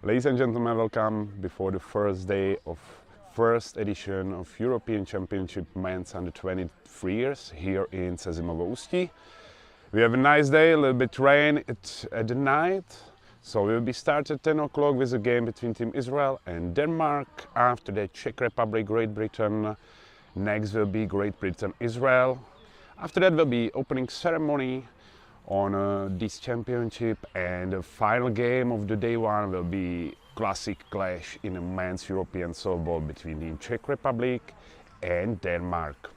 Ladies and gentlemen, welcome before the first day of first edition of European Championship Men's Under 23 years here in Sezimovo Ústí. We have a nice day, a little bit rain at the night, so we'll be starting at 10 o'clock with a game between Team Israel and Denmark. After that, Czech Republic, Great Britain. Next will be Great Britain, Israel. After that will be opening ceremony on this championship, and the final game of the day one will be classic clash in a men's European softball between the Czech Republic and Denmark.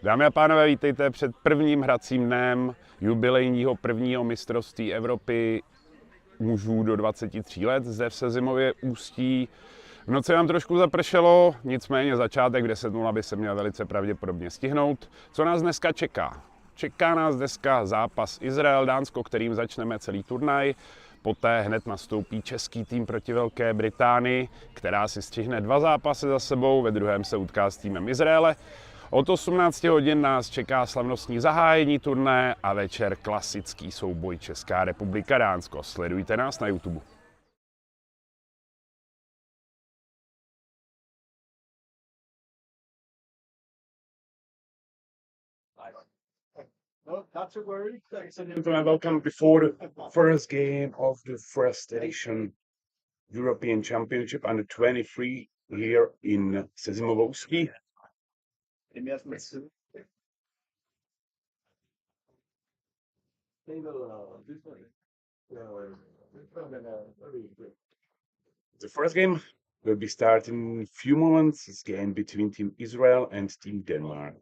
Dámy a pánové, vítejte před prvním hracím dnem jubilejního prvního mistrovství Evropy mužů do 23 let zde v Sezimově Ústí. V noci nám trošku zapršelo, nicméně začátek v 10:00 by se měl velice pravděpodobně stihnout. Co nás dneska čeká? Čeká nás dneska zápas Izrael-Dánsko, kterým začneme celý turnaj. Poté hned nastoupí český tým proti Velké Británii, která si střihne 2 zápasy za sebou, ve druhém se utká s týmem Izraele. Od 18 hodin nás čeká slavnostní zahájení turnaje a večer klasický souboj Česká republika Dánsko. Sledujte nás na YouTube. No, not to worry. Welcome before the first game of the first edition European Championship Under 23 here in Sezimovo Ústí. The first game will be starting in a few moments. It's a game between Team Israel and Team Denmark.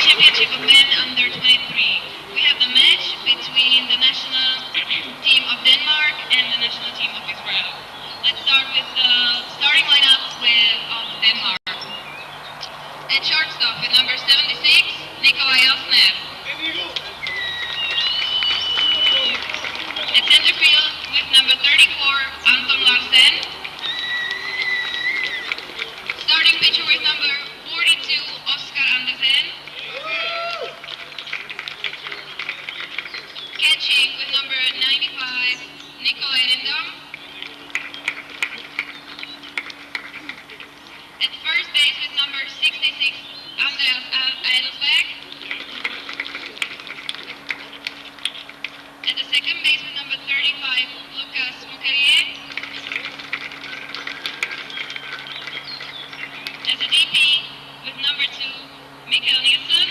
Championship of Men Under 23. We have the match between the national team of Denmark and the national team of Israel. Let's start with the starting lineups of Denmark. At shortstop, Nikolai Elsner. At center field with number 34, Anton Larsen. Starting pitcher with number 42, Oskar Andersen. Catching with number 95, Nikolai Lindom. At first base with number 66, Andreas Eidelsberg. At the second base with number 35, Lucas Mukelier. As a DP with number 2, Mikael Nielsen.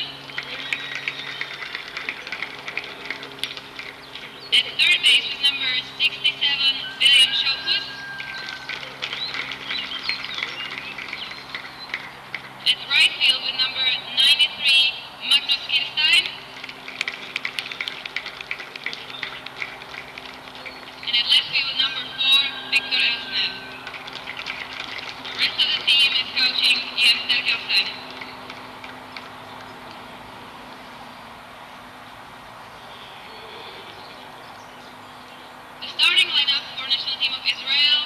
At third base with number 67, William Schofus. At right field with number 93, Magnus Kirstein. And at left field with number 4, Victor Elsner. The rest of the team is coaching Jens Terkelsen. The starting lineup for national team of Israel.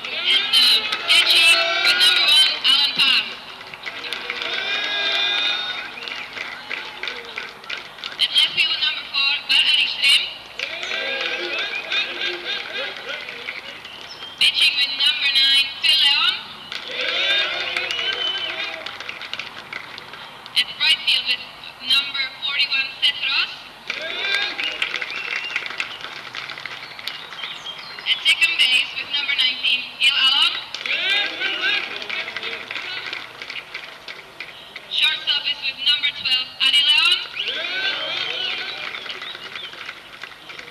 And catching with number 1, Alan Pam. At left field with number 4, Bar Arishrim. Pitching with number 9, Phil Leon. At right field with number 41, Seth Ross. At second base with number 19, Gil Alon. Shortstop is with number 12, Adi Leon.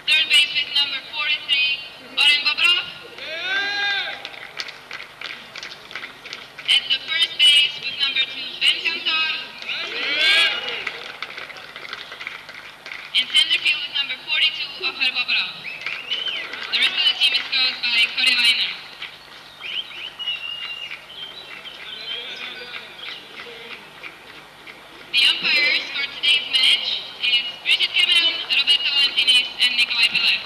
Third base with number 43, Oren Bobrov. At the first base with number 2, Ben Kantor. And center field with number 42, Ofer Bobrov. The rest of the team is coached by Corey Weiner. The umpires for today's match is Bridget Cameron, Roberto Valentinis, and Nikolai Pelev.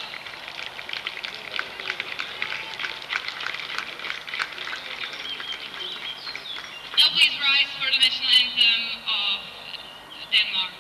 Now please rise for the national anthem of Denmark.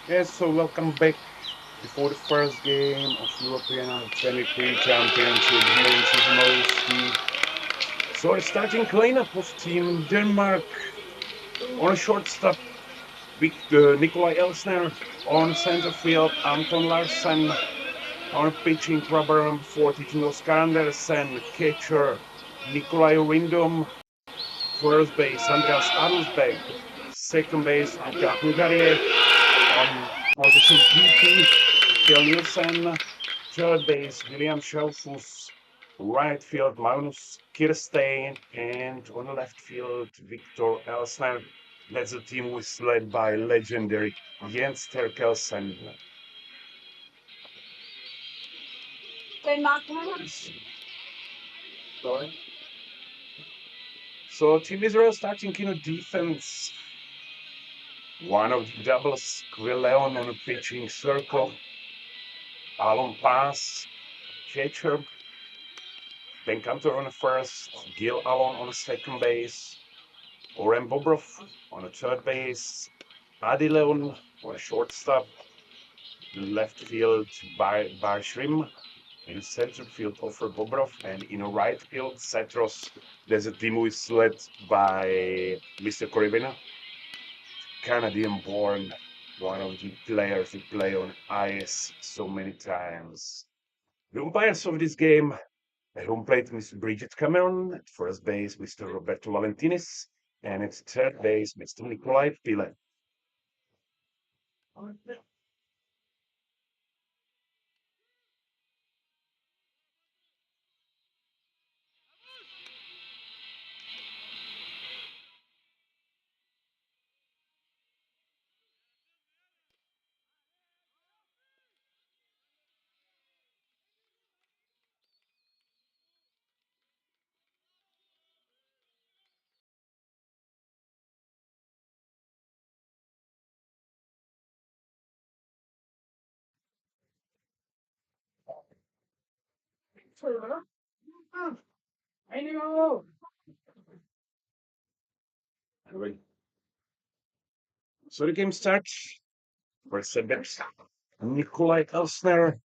Yes, so welcome back before the first game of European U-23 Championship here in Szymanowski. So the starting lineup of Team Denmark on a shortstop, Nikolai Elsner, on center field, Anton Larsen, on pitching rubber number 4, taking Oskar Andersen, catcher, Nikolai Rindom, first base, Andreas Adelsbeck, second base, Anka Hungariev, on position DP, Kjell Nielsen, third base, William Schaufus, right field, Magnus Kirstein, and on the left field, Victor Elsner. That's the team was led by legendary Jens Terkelsen. So Team Israel starting defense. One of the doubles, Quilleon on a pitching circle, Alon Pass, catcher, Ben Cantor on the first, Gil Alon on the second base, Oren Bobrov on the third base, Adi Leon on a shortstop, left field Bar Shrim, in center field Ofer Bobrov, and in right field Setros. There's a team who is led by Mr. Koribina, Canadian-born, one of the players who play on ice so many times. The umpires of this game, at home plate, Mr. Bridget Cameron, at first base, Mr. Roberto Valentinis, and at third base, Mr. Nikolai Pile. Anyway, so the game starts. First at bat, Nikolai Elsner.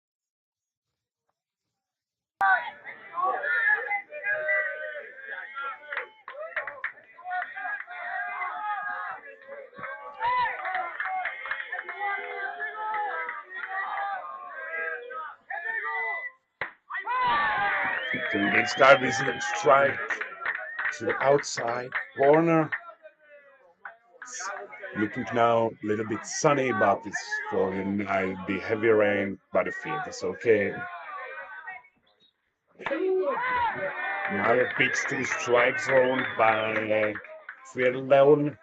So the game starts with a strike to the outside corner. Looking now a little bit sunny, but it's falling might be heavy rain, but the field is okay. Another pitch to the strike zone by Leon.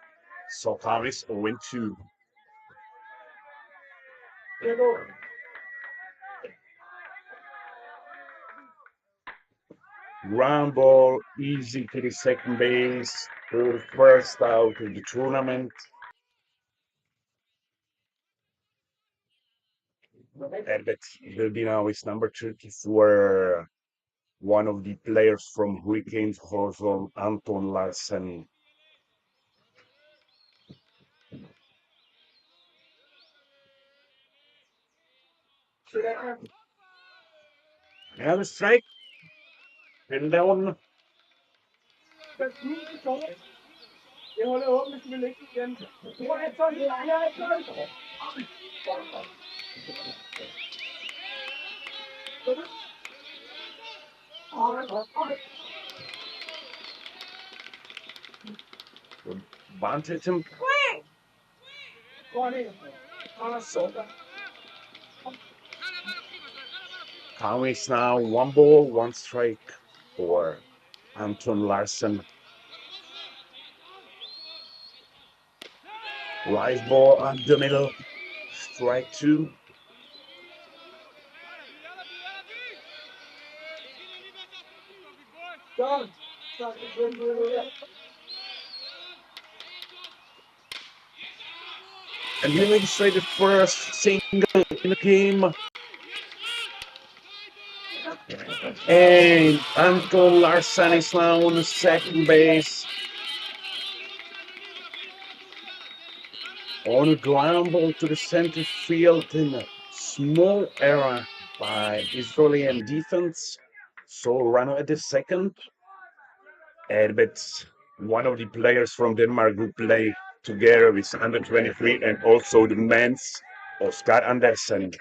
So far it's 0-2. Ground ball, easy to the second base, for the first out of the tournament. Herbert will be now is number 34, one of the players from Hurricanes, Horsholm, Anton Larsen. Another strike. And Leon. Bunted him. Conway's now 1 ball, 1 strike for Anton Larsen. Live ball on the middle, strike 2. And he makes the first single in the game. And Anton Larsen is now on the second base. On a ground ball to the center field in a small error by Israeli defense. So runner at the second. But one of the players from Denmark who play together with under 23 and also the men's Oscar Andersen.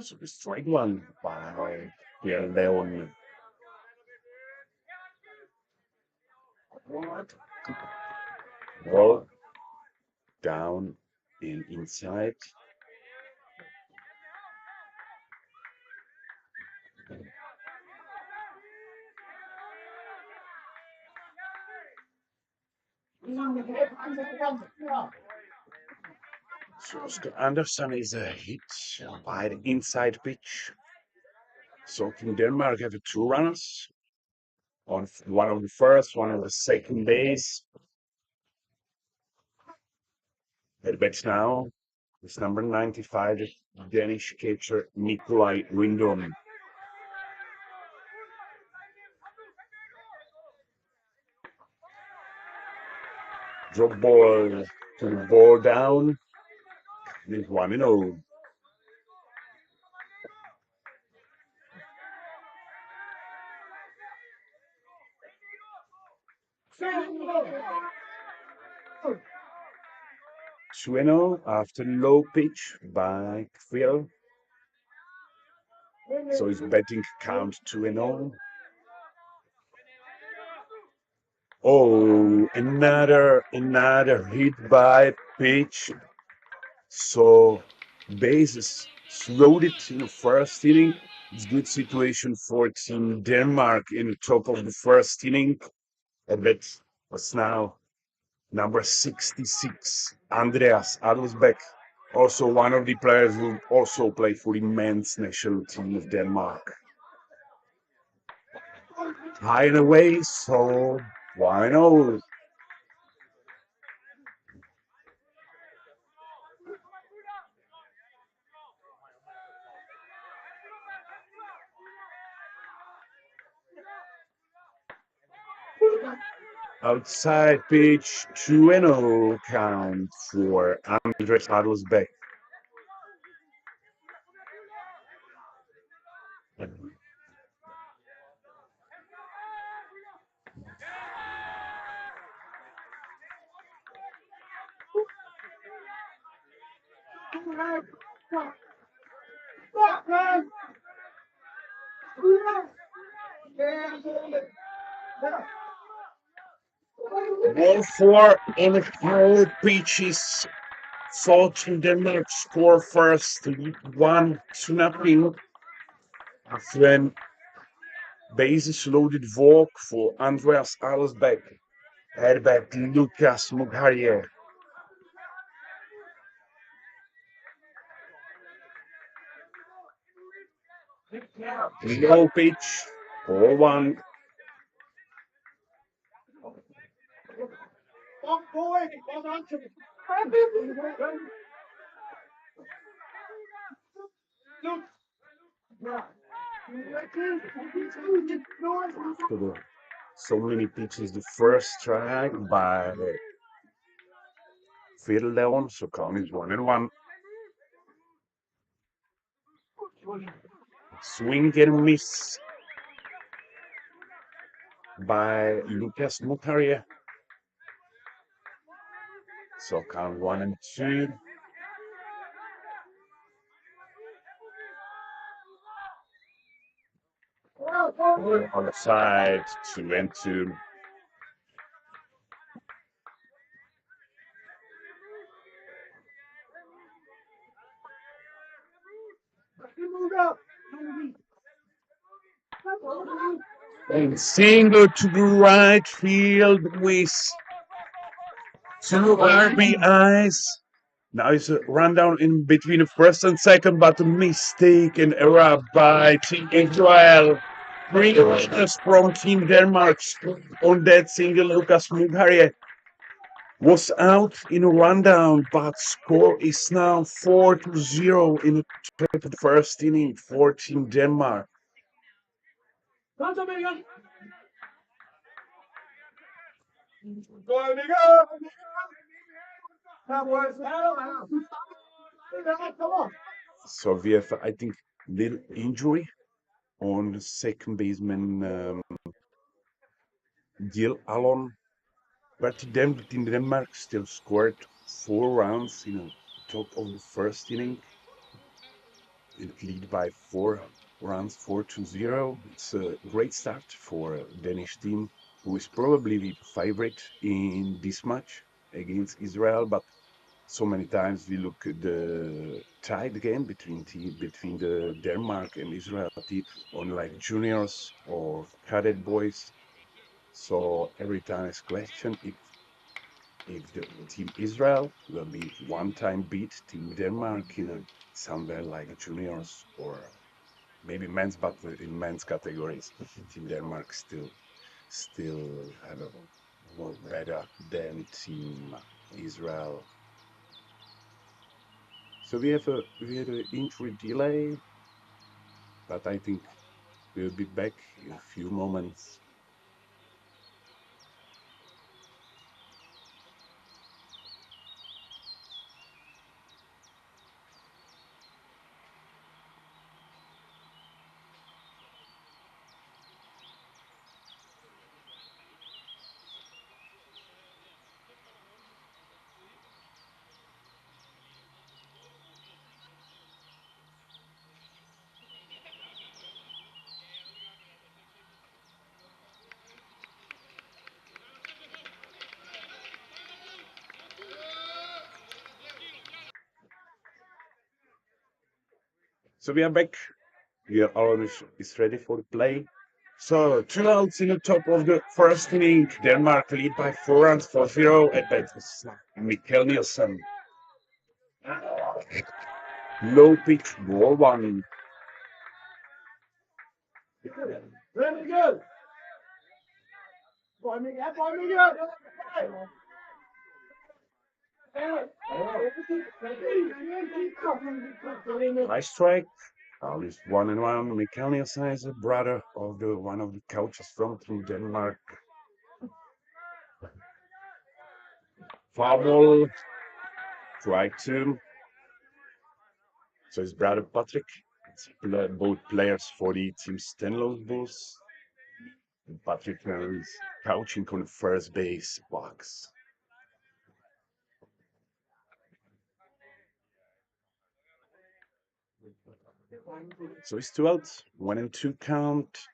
So strike one by Pierre Leon. Ball down and inside. So Oscar Andersen is a hit by the inside pitch. So Team Denmark have two runners on one of the first, one of the second base. At bat now is number 95, the Danish catcher Nikolai Lindholm. Drop ball to the ball down. With 1-0. Sueno after low pitch by Phil. So his betting count 2-0. Oh, another hit by pitch. So bases loaded in the first inning. It's a good situation for Team Denmark in the top of the first inning. And that was now number 66, Andreas Adelsbeck, also one of the players who also play for the men's national team of Denmark. High and away, so why not? Outside pitch, 2-0 count for Andreas Adelsbeck. Ball four on the four pitches. So Team Denmark score first, 1-0. After an bases loaded walk for Andreas Adelsbeck. Headback Lucas Mugharje. Low pitch, 4-1. So many pitches. The first strike by Phil Leon, so count is 1-1. Swing and miss by Lucas Mugharje. So count 1-2. On the side, 2-2. And single to the right field with 2 RBIs. Now it's a rundown in between the first and second, but a mistake and error by Team Israel. 3 runners from Team Denmark on that single, Lucas Mugharje. was out in a rundown, but score is now 4-0 in the top of the first inning for Team Denmark. So we have, I think, little injury on the second baseman Gil Alon, but Team Denmark still scored 4 runs in the top of the first inning. It lead by 4 runs, 4-0. It's a great start for a Danish team, who is probably the favorite in this match against Israel. But so many times we look at the tied game between the Denmark and Israel team on like juniors or cadet boys. So every time it's question if the team Israel will be one time beat Team Denmark in a, somewhere like juniors or maybe men's, but in men's categories, Team Denmark still have a more better than Team Israel. So we had an injury delay, but I think we'll be back in a few moments. So we are back. Alan is ready for the play. So 2 outs in the top of the first inning. Denmark lead by 4 runs, 4-0. And that's Mikkel Nielsen. Low pitch, ball one. Very good. Nice strike. Is 1-1. Mikkel Nielsen is a brother of one of the coaches from Denmark. Foul ball. Strike two. So his brother Patrick. It's both players for the Team Stenlos Bulls. Patrick is coaching on the first base box. So it's 2 outs, 1-2 count.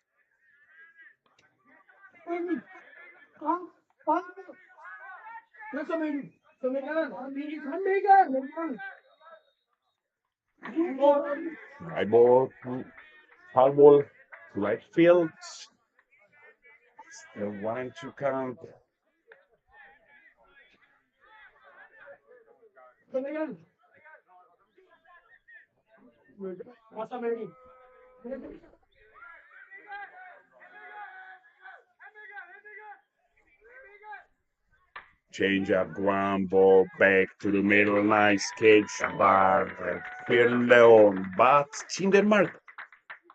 High ball, foul ball, right field. Still 1-2 count. Change up, ground ball back to the middle. Nice catch by Leon. But Team Denmark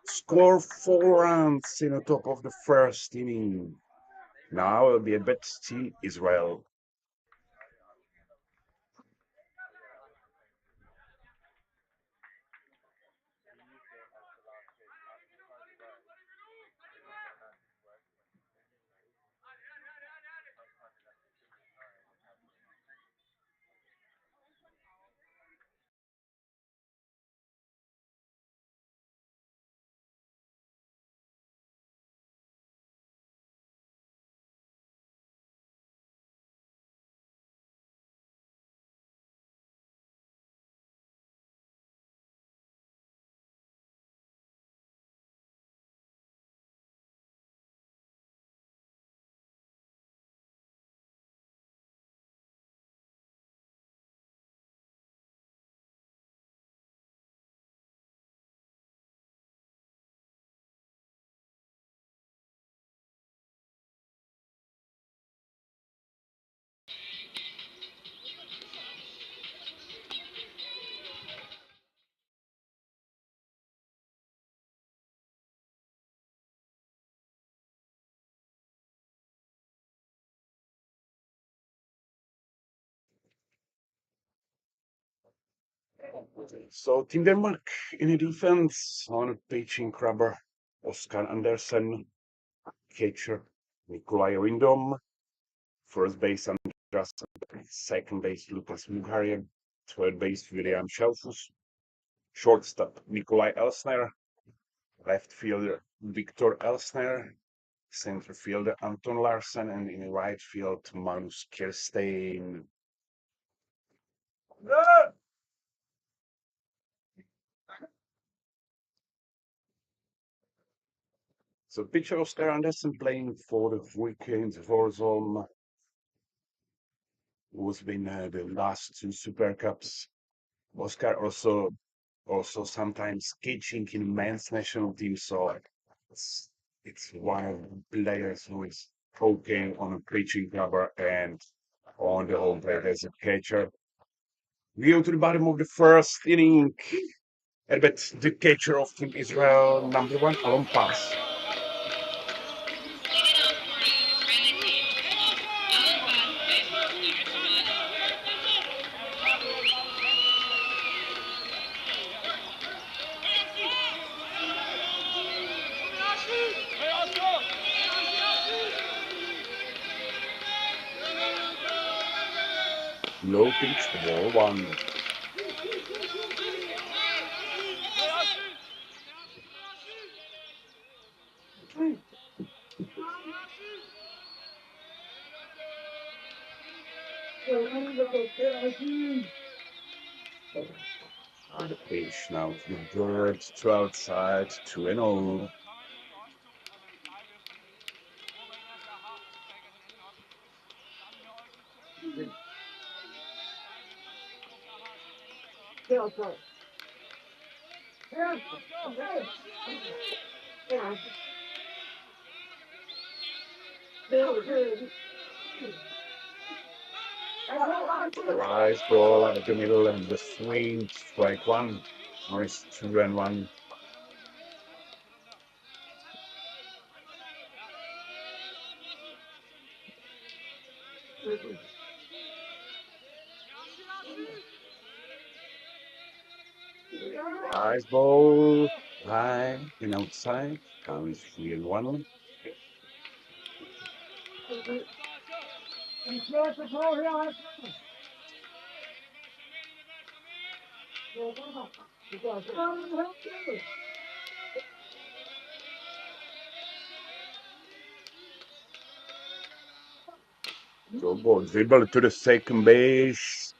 score 4 runs in the top of the first inning. Now it'll be a bet Team Israel. So Team Denmark in the defense on pitching Krabber, Oscar Andersen, catcher Nikolai Rindom, first base Andras, second base Lucas Mugharje, third base William Schelfus, shortstop Nikolai Elsner, left fielder Victor Elsner, center fielder Anton Larsen, and in right field Magnus Kirstein. So pitcher Oscar Andersen playing for the Vikings Warzone, who's been the last two Super Cups. Oscar also sometimes catching in men's national team, so it's one of the players who is poking on a pitching rubber and on the whole plate as a catcher. We go to the bottom of the first inning. Herbert, the catcher of Team Israel, number one, Alon Pass. Leading off for the Israeli team, Alan Pass, baseball, Low pitch, ball one. On the pitch now to the bird, to outside, 2-0. Rise ball out of the middle and the swing, strike one. Nice 2-1. Rise ball, high and outside, counts 3-1. So ball dribble to the second base.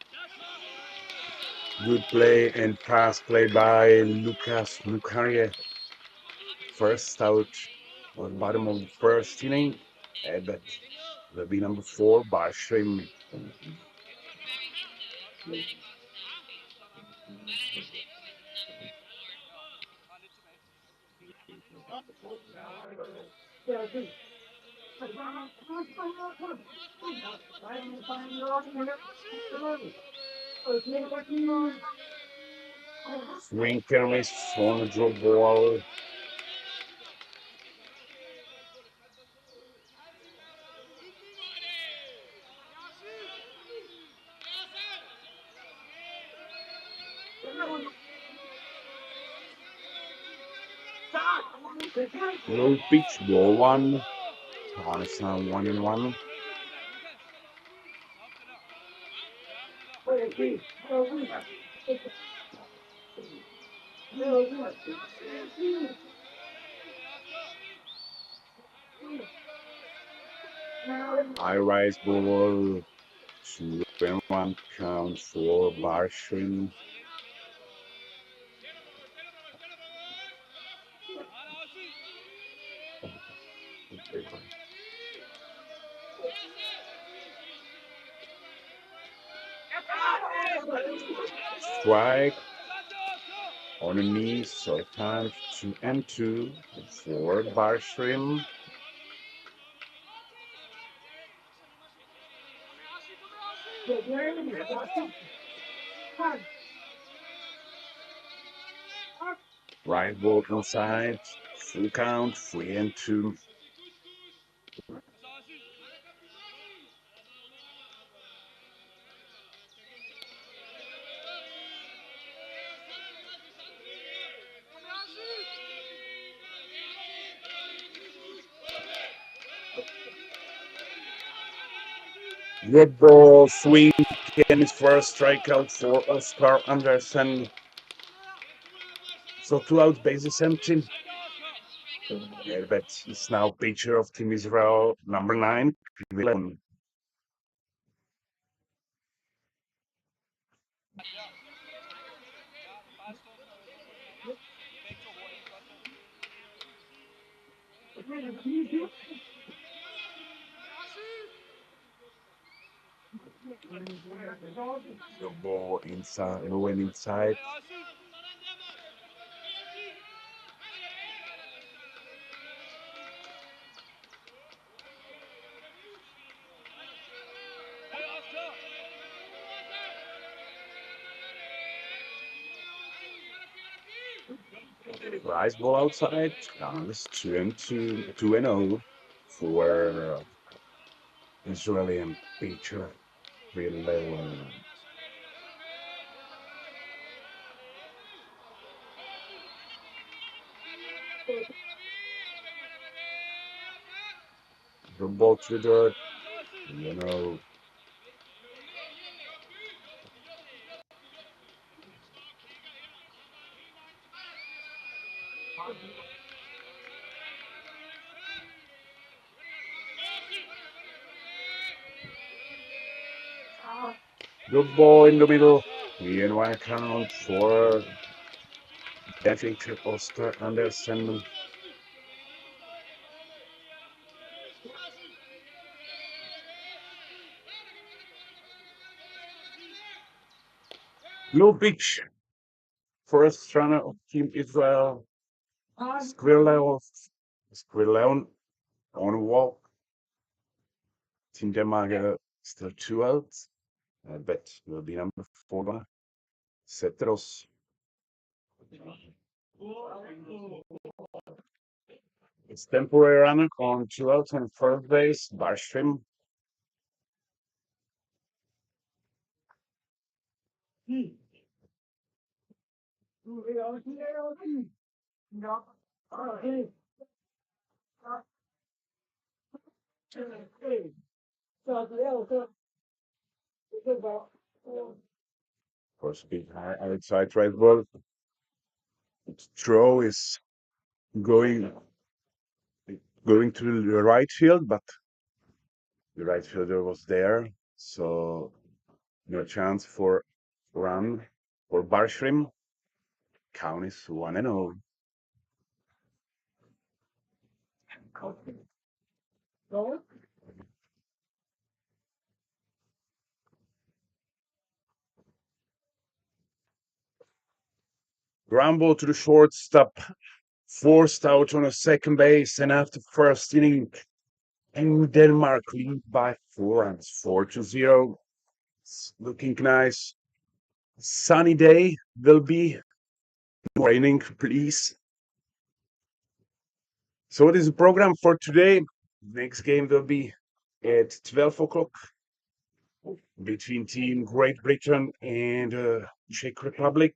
Good play and pass play by Lucas Mugharje. First out on bottom of the first inning. And that will be number 4, Barshim. Swing and miss on the drop ball. Low pitch, ball one. On it's now 1-1. High rise ball. 2-1 count for Barshim. Strike on the knees, so count 2-2 for Barshim. Right ball inside, full count, 3-2. Good ball swing and his first strikeout for Oscar Anderson. So 2 outs, bases empty. But he's now pitcher of Team Israel, number 9, 11. The ball inside, went inside. Rise ball outside. It's 2-0 for Israeli pitcher. Really level. The ball to the dirt. Good ball in the middle. 3-1 account for that pitcher, Oscar Anderson. Low pitch. First runner of Team Israel. Skrill on walk. Team Denmark still 2 outs. I bet will be number 4. Setros. It's temporary runner on 2 outs on first base. Barstrom. First big high outside right ball. Throw is going to the right field, but the right fielder was there, so no chance for run for Barshrim. Count is 1-0. Ground ball to the shortstop, forced out on a second base, and after first inning, and Denmark lead by 4 runs, 4-0. It's looking nice. Sunny day will be raining, please. So what is the program for today? Next game will be at 12 o'clock between Team Great Britain and Czech Republic.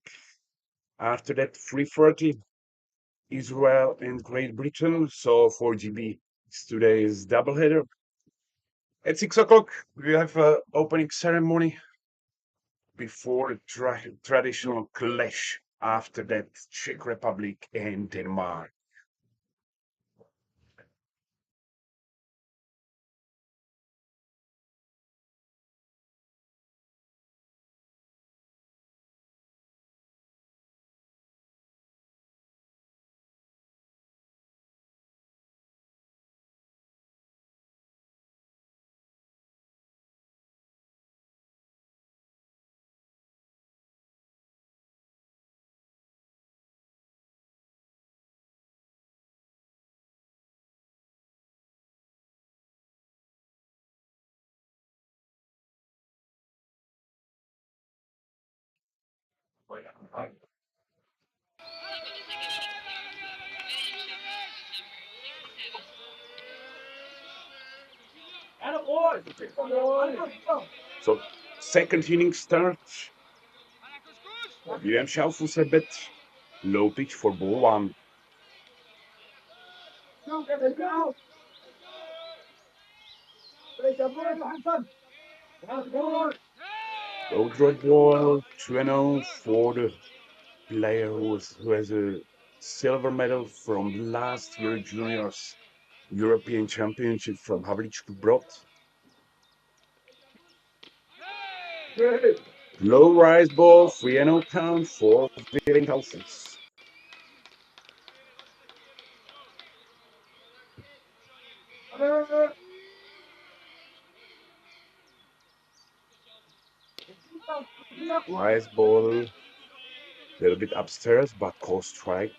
After that, 3:30, Israel and Great Britain. So 4GB today's doubleheader. At 6 o'clock, we have an opening ceremony before the traditional clash. After that, Czech Republic and Denmark. So second inning starts. William Schaufus a bit low pitch for ball 1. Low drop ball, 2-0 for the player who has a silver medal from last year juniors European Championship from Havlíčkův Brod. Low rise ball, 3-0 count for Willinghausen. Rise ball, a little bit upstairs, but call strike.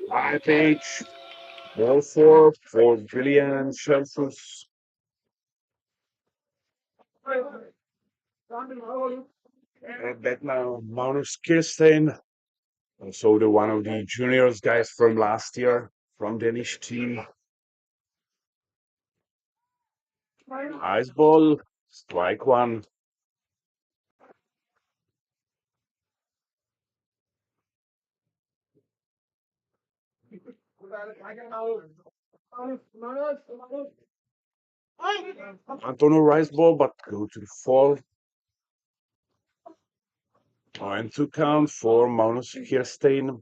High pitch, ball for Julian Shelfus. Back now, Magnus Kirstein, also the one of the juniors guys from last year from Danish team. Ice ball, strike one. Antonio Rice ball, but go to the fall. And two count for Magnus Kirstein.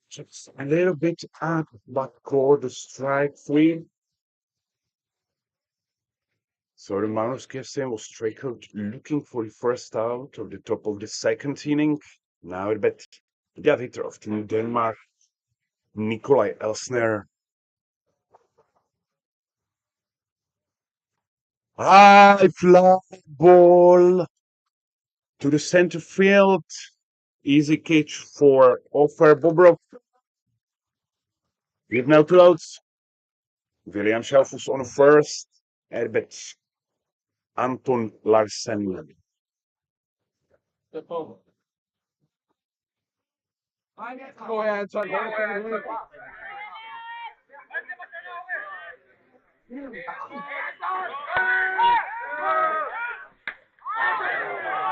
Just a little bit up, but called the strike three. So the Magnus Kirstein was straight-out looking for the first out of the top of the second inning. Now it bet the editor of Team Denmark, Nikolai Elsner. High fly ball to the center field. Easy catch for Offer Bobrov. We have now two outs. William Schaufus on first. Herbert Anton Larsen.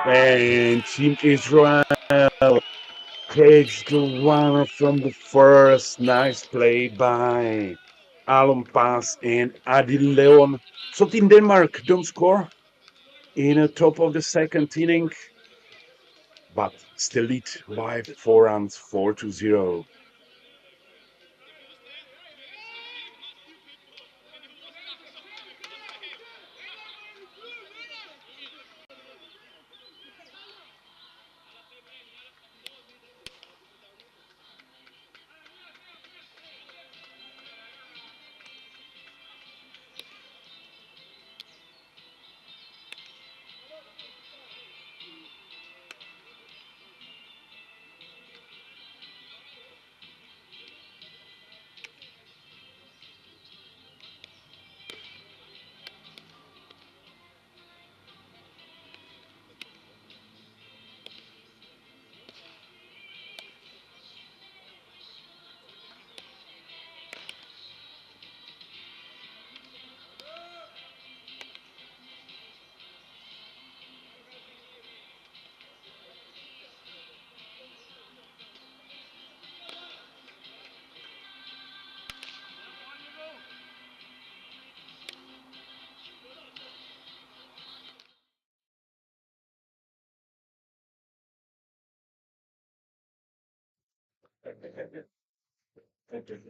And Team Israel takes the runner from the first. Nice play by Alon Pass and Adil Leon. So Team Denmark don't score in the top of the second inning, but still lead by 4 runs, 4-0.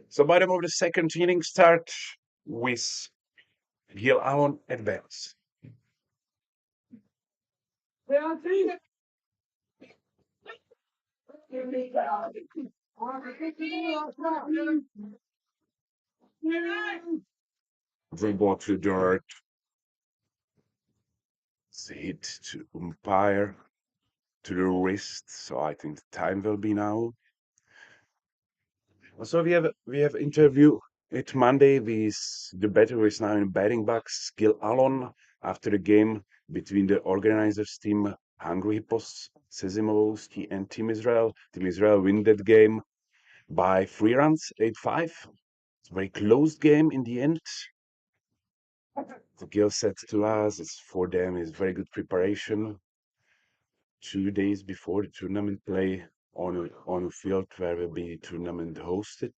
So bottom of the second inning start with Gil Allen at bats. Dribble to dirt. It's a hit to umpire to the wrist. So I think the time will be now. So we have interview it Monday with the better who is now in batting box, Gil Alon, after the game between the organizers team Hungry Hippos, Sezimovosti and Team Israel. Team Israel win that game by 3 runs, 8-5. It's a very close game in the end. The Gil said to us, it's for them is very good preparation. 2 days before the tournament play on a field where will be tournament hosted.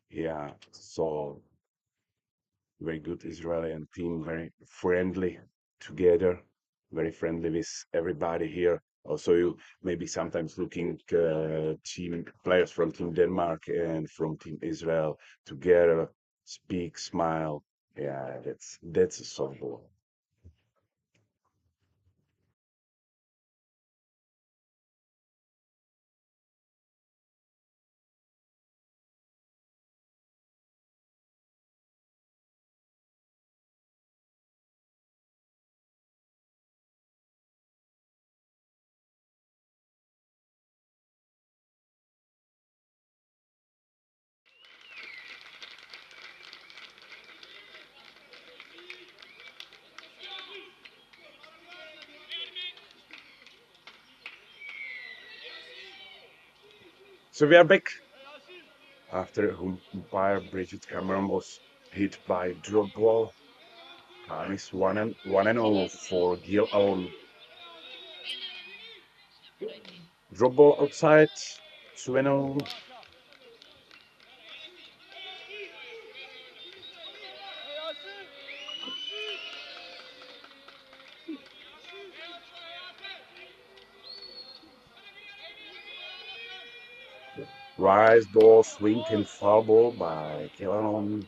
Yeah, so very good Israeli and team, very friendly together, very friendly with everybody here. Also, you maybe sometimes looking team players from Team Denmark and from Team Israel together, speak, smile. Yeah, that's a softball. So we are back after umpire Bridget Cameron was hit by drop ball. Time is 1-0 for Gil Alon. Drop ball outside, 2-0. Rise ball, swing and foul ball by Gil Alon.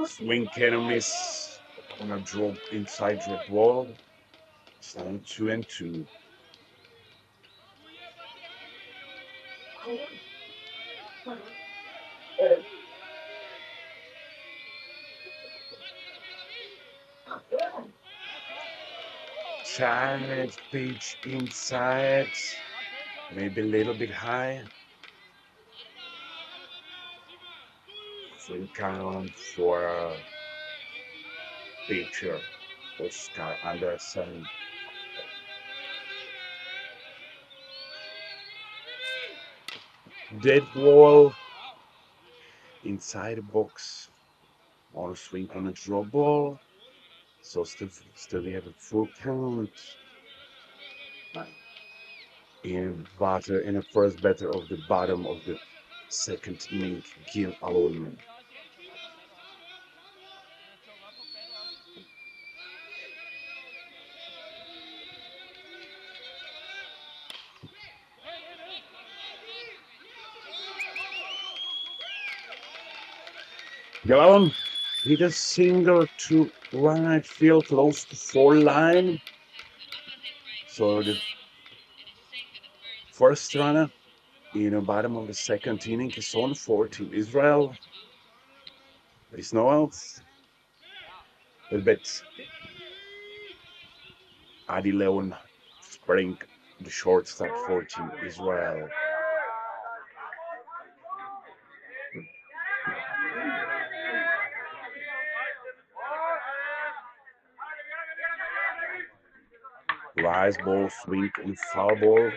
Swing can miss on a drop inside drop ball. It's now 2-2. Challenge pitch inside, maybe a little bit high. Full count for pitcher Oscar Anderson. Dead ball inside the box. On a swing on a drop ball. So still we have a full count. In the first batter of the bottom of the second inning, Gil Alon. Gil Alon hit a single to right field, close to four line. So the first runner in the bottom of the second inning is on for Team Israel. There is no outs. But Adi Leon spreading the shortstop for Team Israel. Rise ball, swing and foul ball.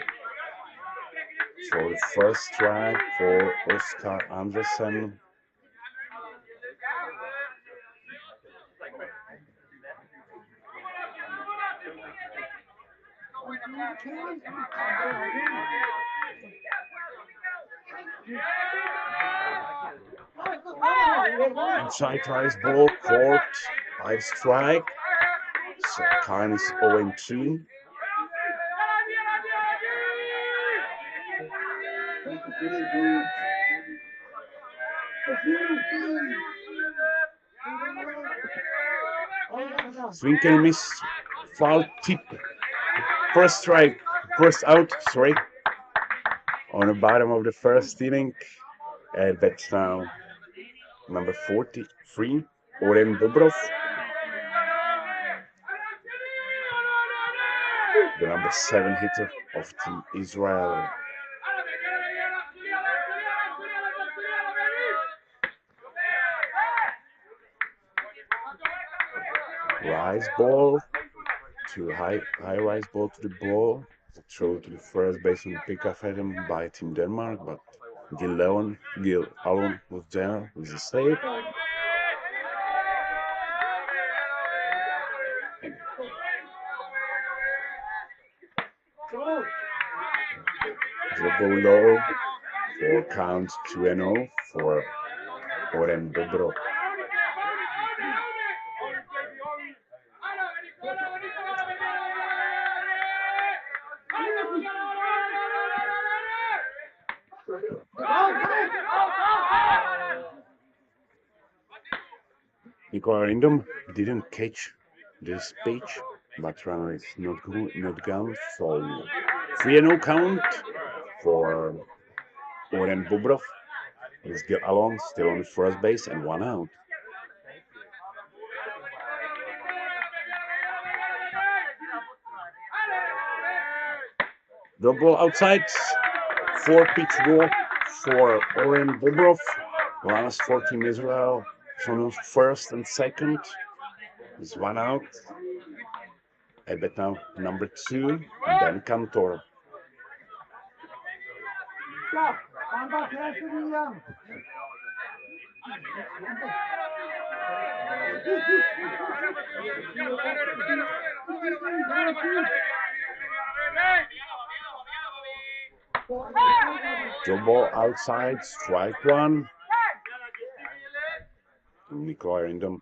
So the first strike for Oscar Anderson. Inside rise ball, caught, 5 strike. So time is 0-2. Swing and miss, foul tip first strike, first out, sorry, on the bottom of the first inning. And that's now number 43, Oren Bobrov. The number 7 hitter of Team Israel. Rise ball to high rise ball to the ball. Throw to the first baseman, pick off at him by Team Denmark, but Gil Alon was there with a save. The ball low for count 2-0 for Oren Bobrov. Nikolai Rindom didn't catch this pitch, but runner is not gone, so 3-0 count for Oren Bobrov. Let's get along, still on the first base and 1 out. The ball outside, 4-pitch walk for Oren Bobrov. Runners for Team Israel. So first and second is 1 out. I bet now number 2, Ben Cantor. The ball outside, strike 1. Nikolai Rindom,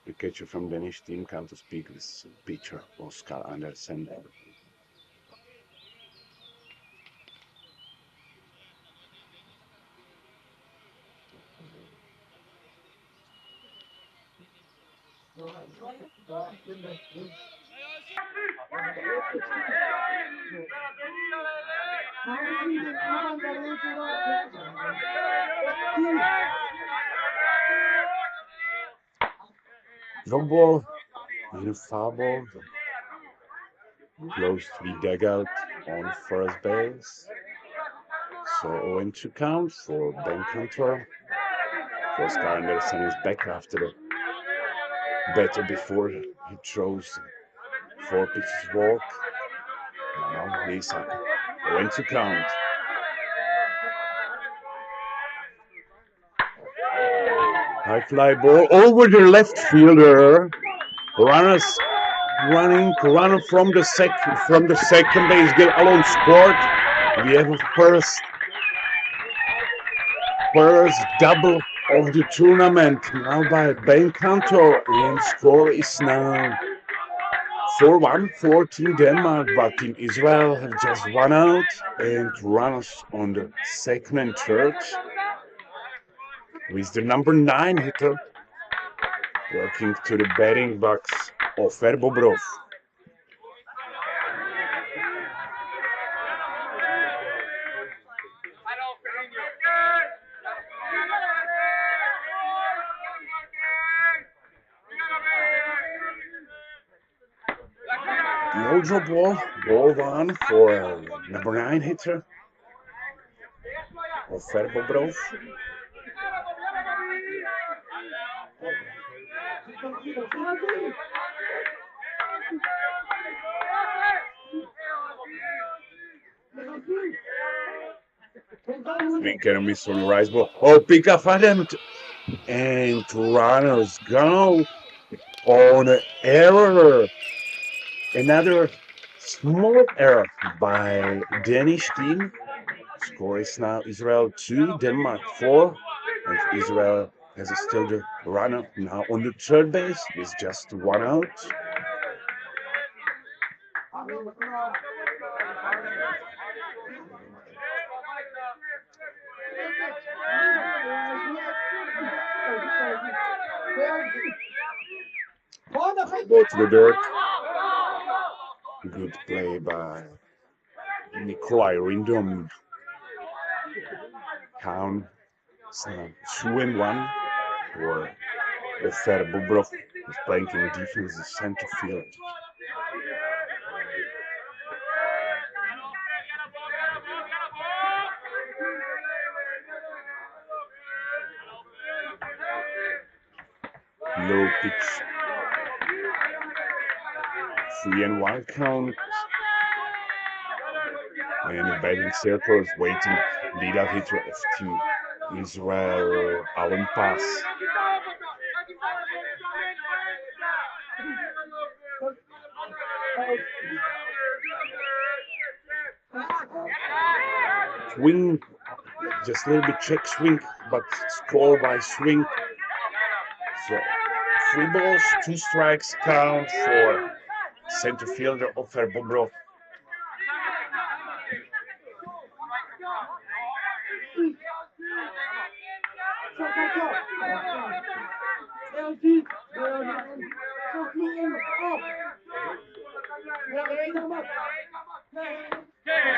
the catcher from Danish team, come to speak with pitcher Oscar Andersen. Drop ball in a foul ball, close to the dugout on first base. So 0-2 count for Ben Cantor. Oscar Andersen is back after the batter before he throws 4 pitches walk. Now he's 0-2 count. High fly ball over the left fielder. Runners running from the second base. Gil Alon scored. We have a first double of the tournament now by Ben Cantor, and score is now 4-1 for Team Denmark, but Team Israel have just 1 out and runners on the second and third with the number 9 hitter working to the batting box, Ofer Bobrov. The old ball 1 for number 9 hitter, Ofer Bobrov. Swing and a miss on the rise ball. Oh, pick up Adam and runners go on an error. Another small error by Danish team. Score is now Israel 2, Denmark 4, and Israel has still the runner now on the third base with just 1 out. Go to the dirt. Good play by Nikolai Rindom. Count 2-1 for Ofer Bobrov, who's playing in defense center field. Low pitch. 3-1 count. And the batting circle is waiting. Leadoff hitter of Team Israel, Alan Pass. Swing, just a little bit check swing, but score by swing. So 3 balls, 2 strikes count for center fielder Ofer Bobrov.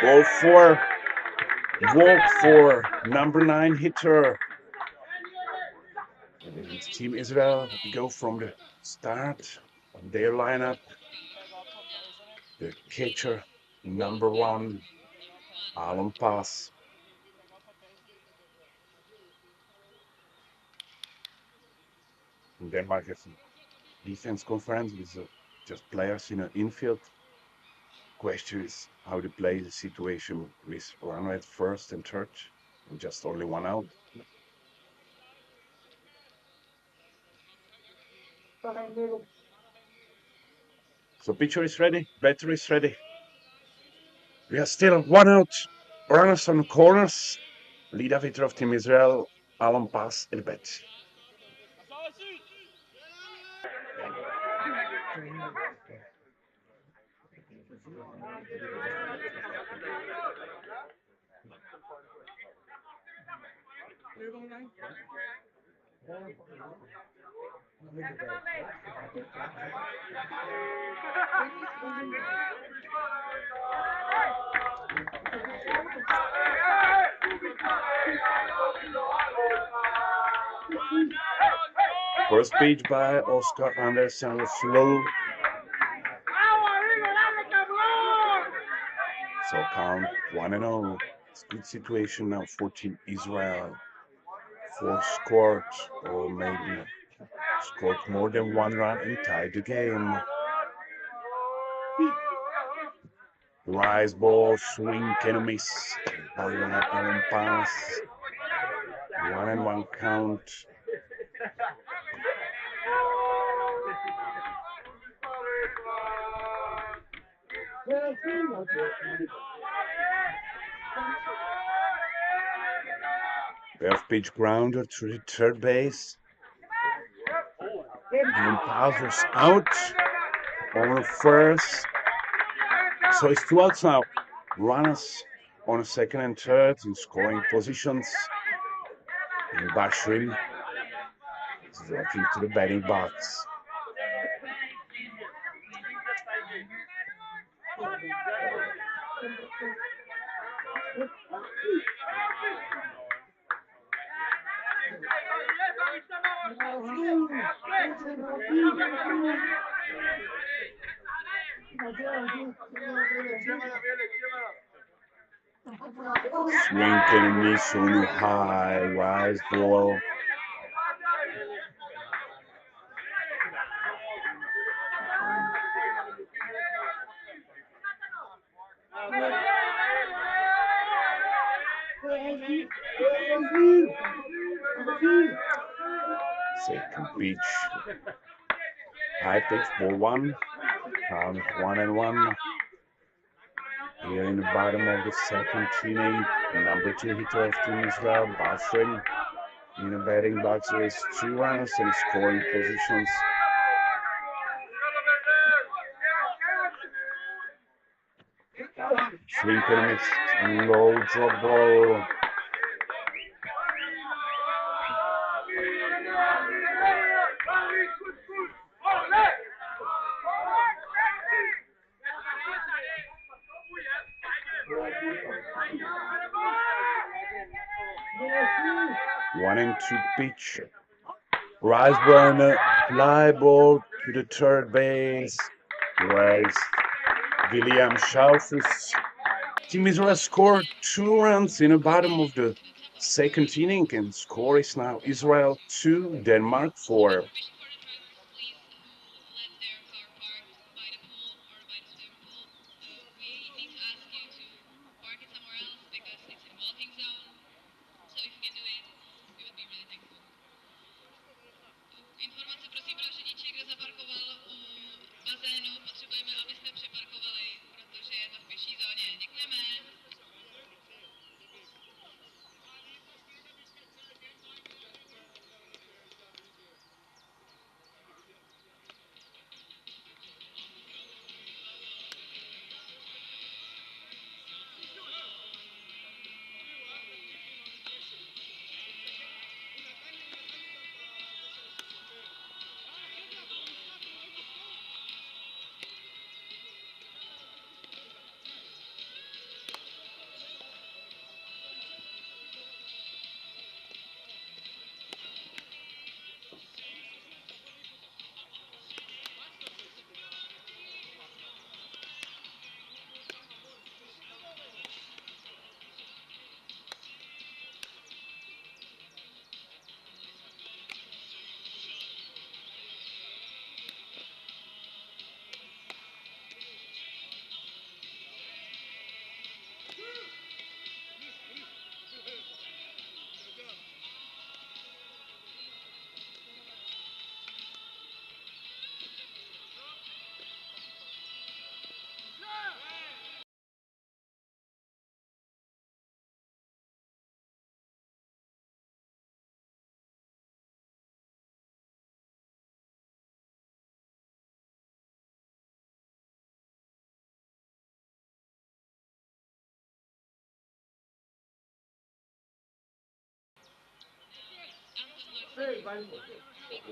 Ball 4, walk for number 9 hitter. And Team Israel go from the start of their lineup. The catcher, number 1, Alan Pass. Denmark has a defense conference with just players in an infield. Question is how to play the situation with runner at first and third, and just only 1 out. So pitcher is ready, batter is ready. We are still 1 out. Runners on corners. Leadoff hitter of Team Israel, Alan Pass at bat. First pitch by Oscar Anderson was slow. So count 1-0. It's a good situation now for Team Israel. 4 scored, or maybe scored more than 1 run and tied the game. Rise ball, swing, can miss. Alan Pass. 1-1 count. First pitch grounder to the third base. And Bowser's out on first. So it's 2 outs now. Runners on second and third in scoring positions. And Bashrim is walking to the batting box. Swing and miss on high, rise ball. Second pitch. High pitch, ball 1. Count 1-1. Here in the bottom of the second inning, number 2 hitter of Team Israel, Bashrim, in the batting box with 2 runners and scoring positions. Swing and miss, low drop ball. 1-2 pitch. Riceburn fly ball to the third base. Whereas William Schaufus. Team Israel scored 2 runs in the bottom of the second inning, and score is now Israel 2, Denmark 4. Permission for the drivers, please let their car parked by the pool or by the swimming pool. We need to ask you to park it somewhere else because it's in walking zone. So if you can do it, we would be really thankful. Informace prosím pro řidiče, kdo zaparkoval u bazénu, potřebujeme, abyste přeparkovali, protože je to v pěší zóně. Děkujeme.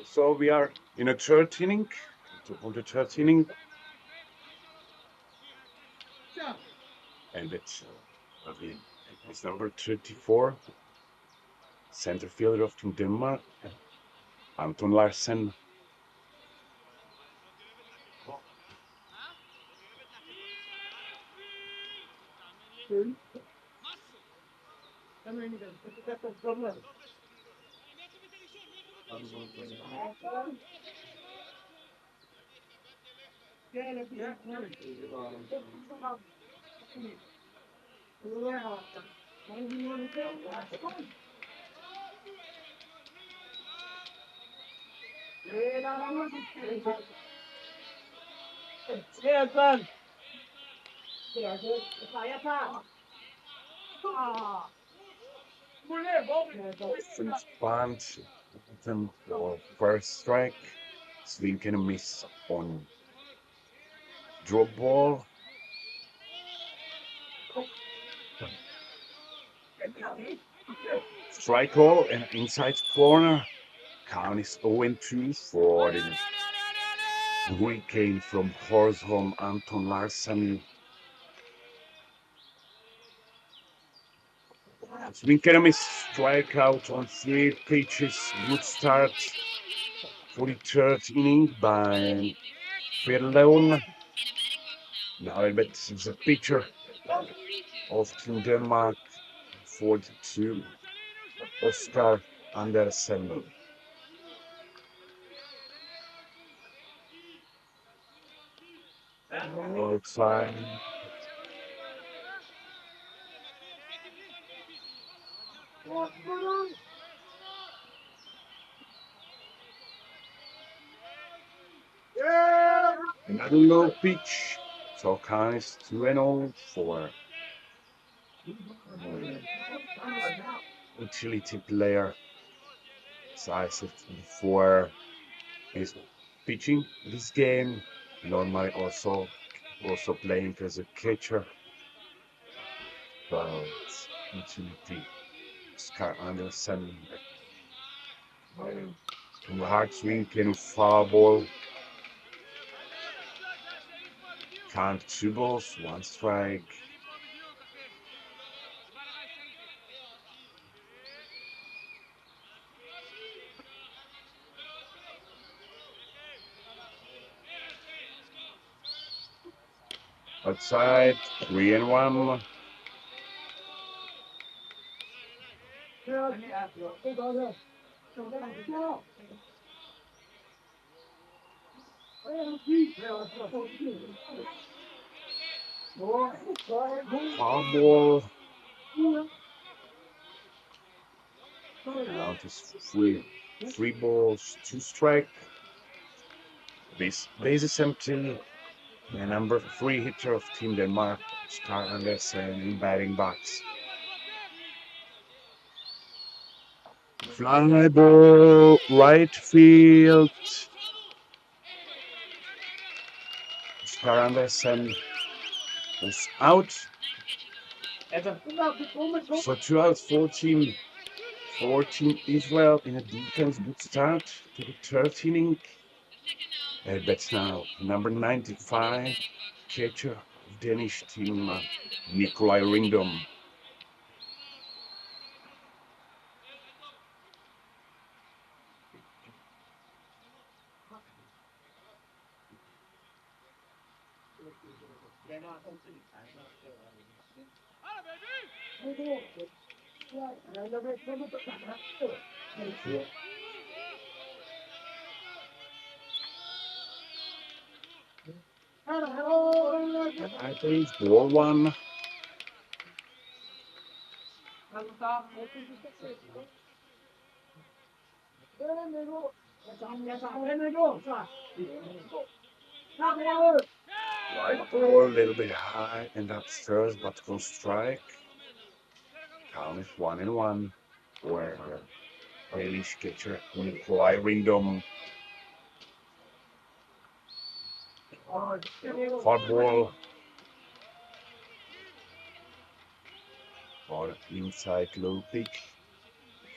So we are in a third inning, on the third inning, and it's number 34, center fielder of Team Denmark, Anton Larsen. First punch, then for first strike, swing and a miss on drop ball. Strike ball and inside corner. Count is 0-2 for the hurricane from Horsholm, Anton Larsen. Swing and a miss, strikeout on 3 pitches. Good start for the third inning by Fairlawn. Now I bet it's a pitcher of Team Denmark, 42, Oscar Andersen. Outside. Another low pitch. So count is 2-0 for utility player. Size of 4 is pitching this game. Normally also playing as a catcher. But utility Oscar Andersen. Too hard swing, can foul ball. Count 2 balls, 1 strike. Outside, 3-1. Foul ball. Now just three balls, 2 strike. Base is empty. The number 3 hitter of Team Denmark, Oscar Andersen, in batting box. Fly ball, right field. Oscar Andersen was out. So 2 outs, 14 Israel in a defense. Good start to the 3rd inning. That's now number 95, catcher of Danish team, Nikolai Ringdom. I think ball 1. Right ball, a little bit high, and that's first, but goes strike. Count is 1-1. Where Danish catcher Nikolai Ringdom. Far ball. Or inside low pick.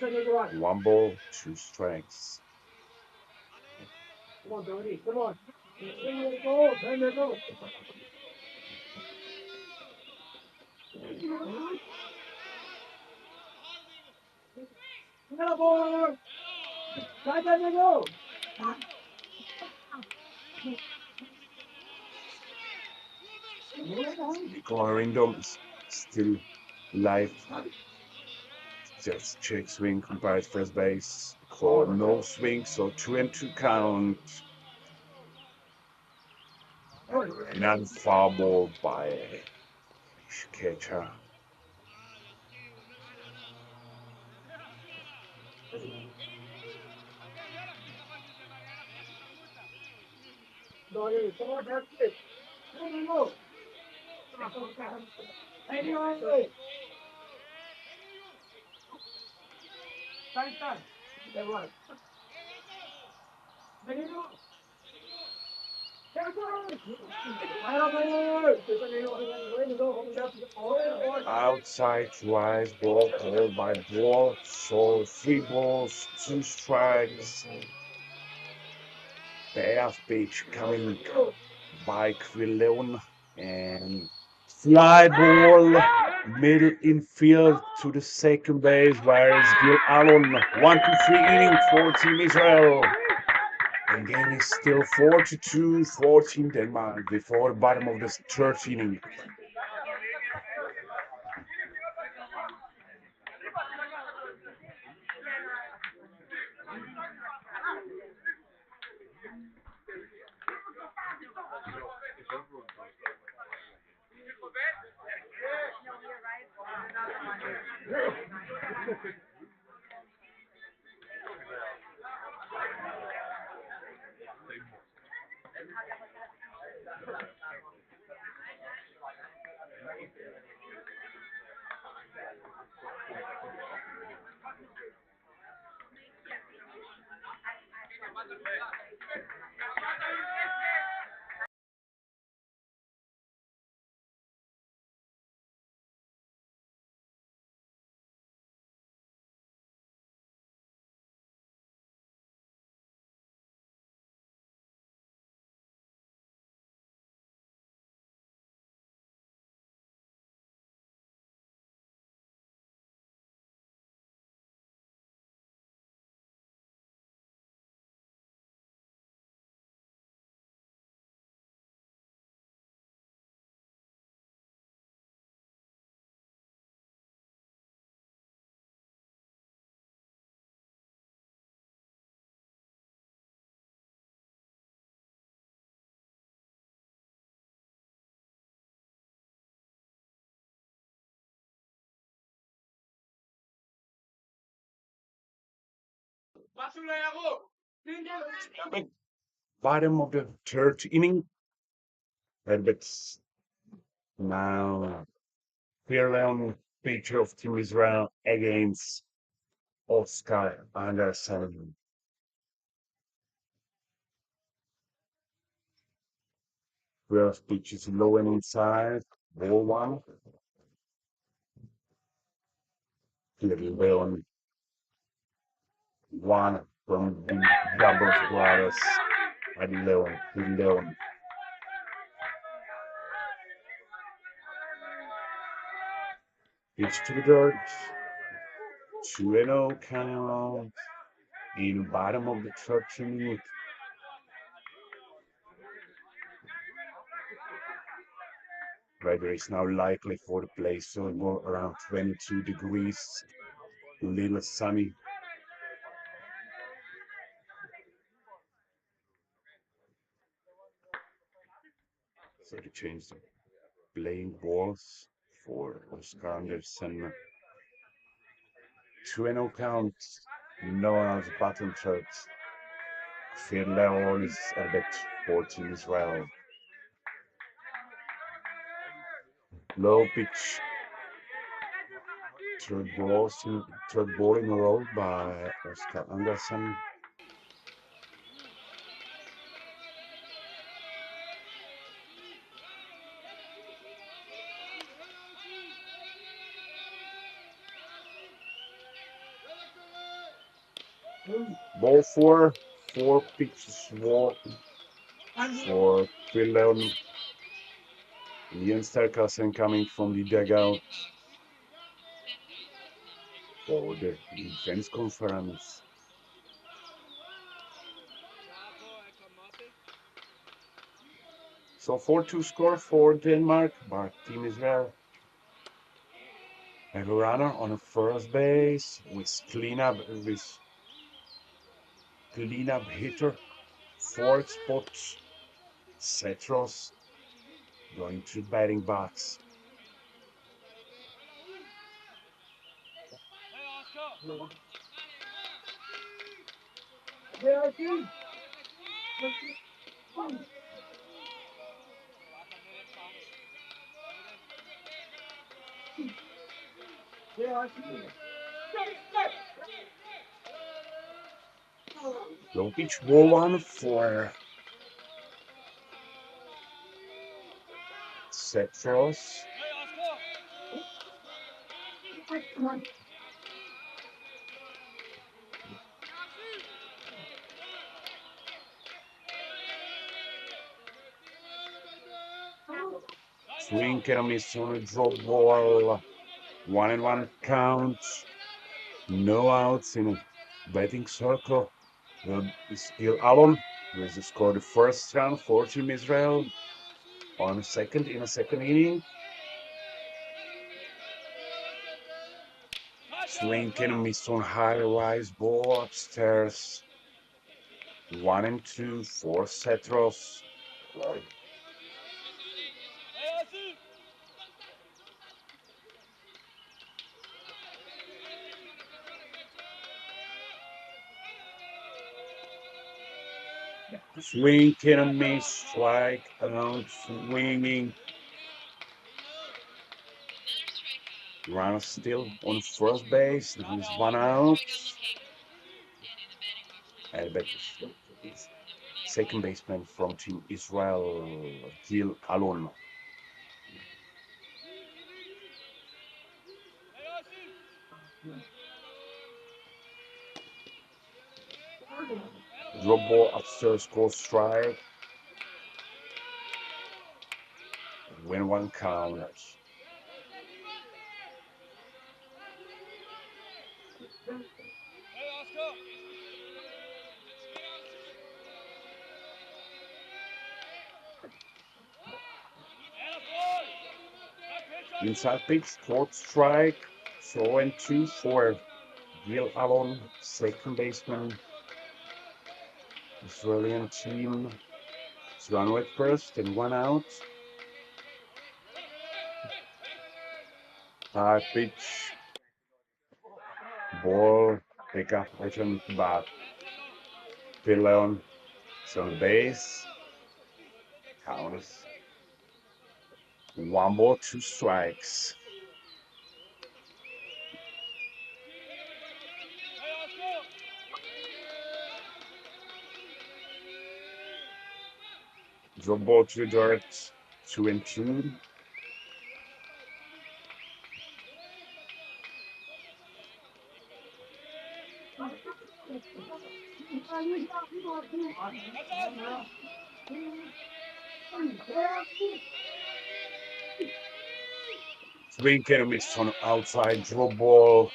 1 ball, 2 strikes. Nikolai Ringdom is still live. Just check swing, compared first base. Call no swing, so 2-2 count. Another foul ball by catcher. Outside rise ball called by ball, so 3 balls, 2 strikes. The AF pitch coming by Quilone, and fly ball middle infield to the second base, where is Gil Allen. 1-3 inning for Team Israel. The game is still 4-2, 14 Denmark before the bottom of the 3rd inning. Bottom of the third inning. Herbert's now Pierre pitcher of Team Israel against Oscar Anderson. First pitch is low and inside, ball one. Little Leon one from the double brothers. And Leon. Pitch to the dirt. 2-0 count in bottom of the third inning. Weather is now likely for the place, so more around 22 degrees, a little sunny. So they changed the playing balls for Oscar Anderson. 2-0 count, no one else bottom third. Phil Leon is a bit 14 as well. Low pitch. Third ball in a row by Oscar Anderson. Ball four pitches walk for Phil Leon. Ian Starkassen coming from the dugout for the defense conference. So 4-2 score for Denmark, but Team Israel. A runner on a first base with cleanup hitter. Fourth spot, Setros going to batting box. Low pitch ball one for Setros. Swing and a miss on a drop ball. 1-1 count. No outs in a batting circle. Still Alon with the score the first run for Team Israel on a second inning. Swing and a miss on high rise ball upstairs. 1-2 for Setros. Swing and a miss, strike out, swinging. Runner still on first base, now is one out. And back is second baseman from Team Israel, Gil Alon. Drop ball upstairs, score strike. Win one count. Inside pitch, fourth strike. 0-2 for Gil Alon, second baseman. Israeli team. It's run with first and one out. High pitch. Ball, pick up, return back. Leon is on base. Count is 1 ball, 2 strikes. Drop ball to the dirt, 2-2. Swing and a miss on outside, drop ball.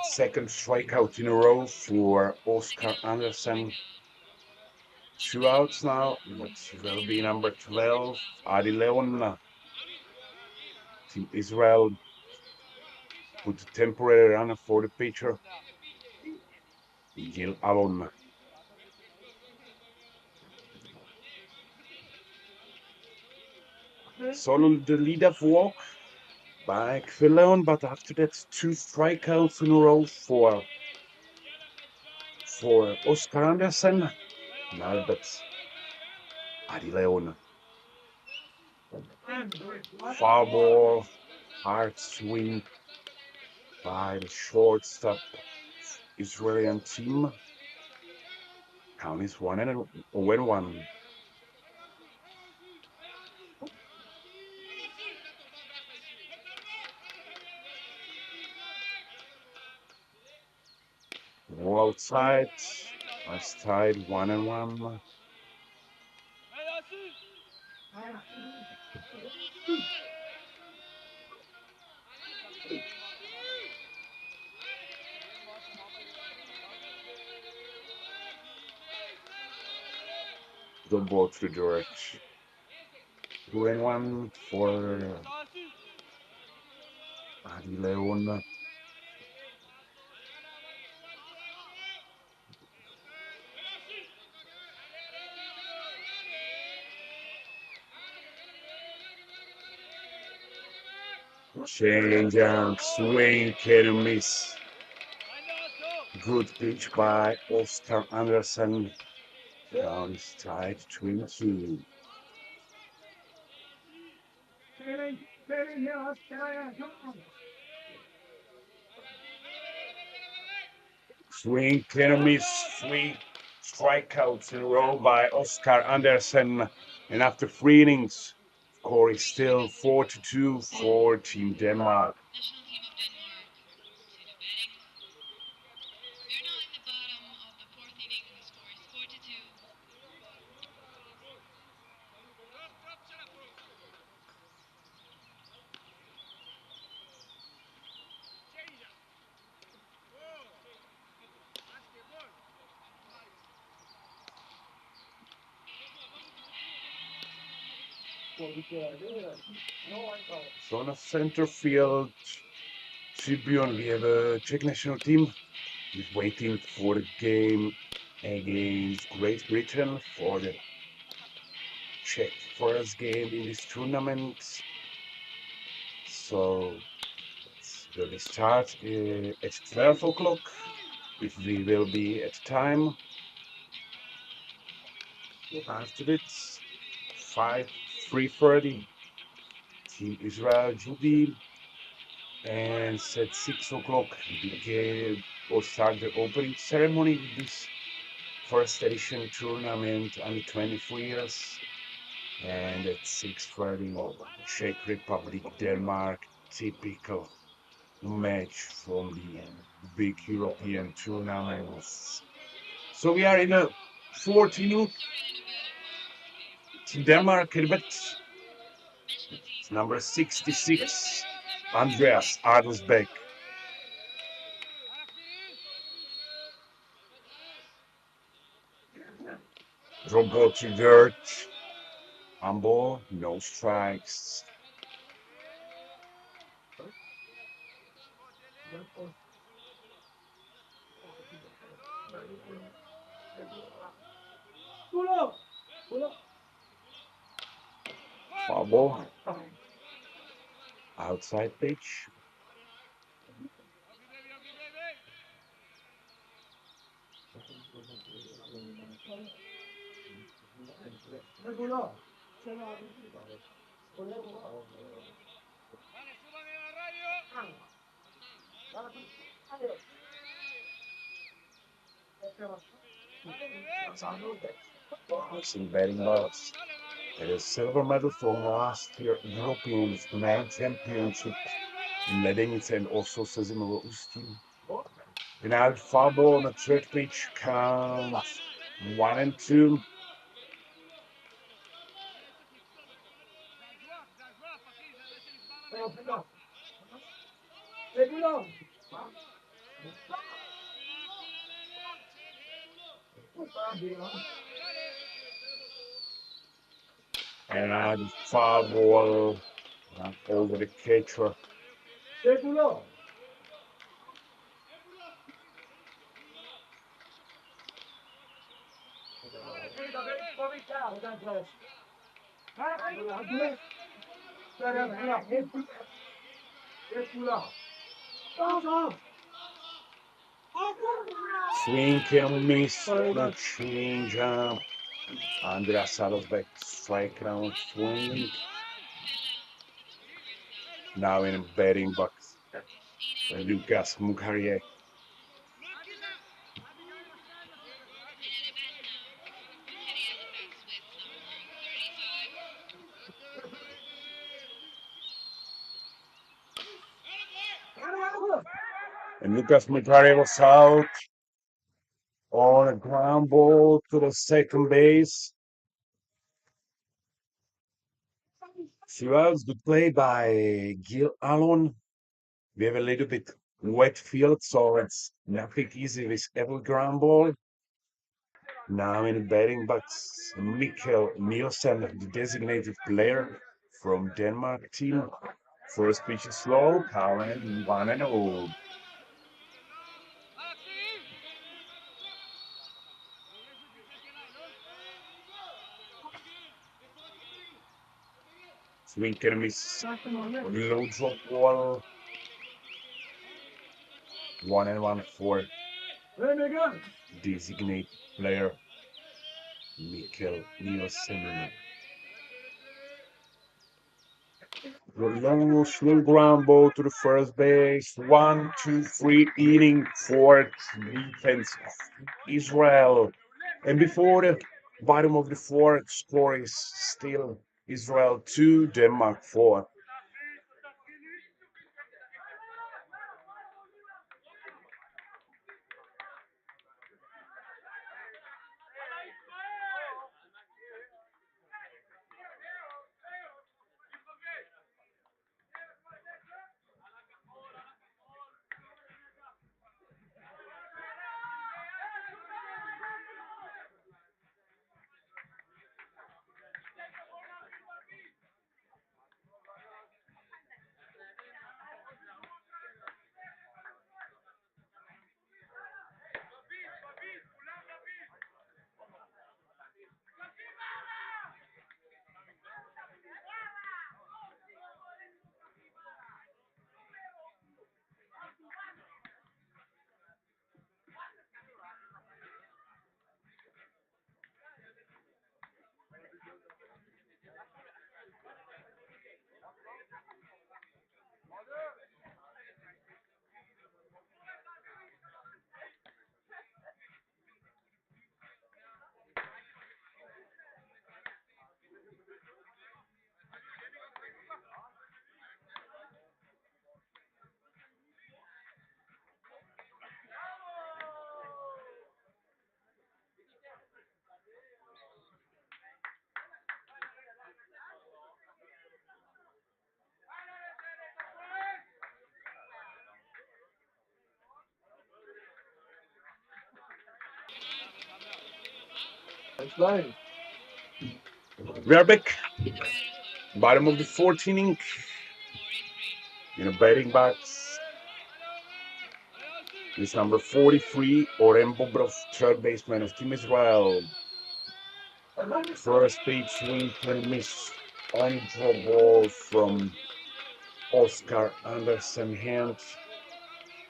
Second strikeout in a row for Oscar Anderson. 2 outs now, but will be number 12, Adi Leon. Team Israel put a temporary runner for the pitcher, Gil Alon. Solo the lead-off walk by Quillen, but after that 2 strikeouts in a row for Oscar Anderson. Now that's Adi Leon. Foul ball, hard swing by the shortstop Israeli team. Count is 1-1. Ball outside. Nice tied 1-1. The ball to the dirt. 2-1 for Adi Leon. Change and swing and a miss. Good pitch by Oscar Anderson. Count is tied 2-2. Swing and a miss. 3 strikeouts in a row by Oscar Anderson. And after 3 innings, score is still 4-2 for Team Denmark. National team of Denmark to the batting. We are now in the bottom of the fourth inning. The score is 4-2. So on a center field tribune, we have a Czech national team. He's waiting for the game against Great Britain for the Czech first game in this tournament. So we start at 12 o'clock, if we will be at time. After it, 3:30, Team Israel Judy, and at 6 o'clock we'll start the opening ceremony with this first edition tournament under 23 years. And at 6:30, Czech Republic, Denmark, typical match from the big European tournaments. So we are in a 14 Team Denmark, but number 66, Andreas Adelsbeck. Drop ball to dirt. Humble, no strikes. Foul ball. Outside pitch. Boxing betting box. It is silver medal from last year European Man Championship in Ledenice and also Sezimovo Ústí. Penalty foul ball on the third pitch counts 1 and 2. And foul ball over the catcher. Swing and miss on a change up. Andrea Salosbeck strike round swing. Now in a betting box. Lucas Mukharye. And Lucas Mukharye was out on a ground ball to the second base. Throughout good play by Gil Allen. We have a little bit wet field, so it's nothing easy with every ground ball. Now in the batting box, Mikkel Nielsen, the designated player from Denmark team. First pitch is slow, Karen 1-0. Swing and miss, low drop ball, 1-1 for designated player Mikkel Nielsen. The long, slow ground ball to the first base. 1-2-3 inning for defense of Israel. And before the bottom of the fourth, score is still Israel 2, Denmark 4. We are back. Bottom of the fourth inning. In a batting box is number 43, Oren Bobrov, third baseman of Team Israel. First pitch, swing and miss on drop ball from Oscar Anderson hand.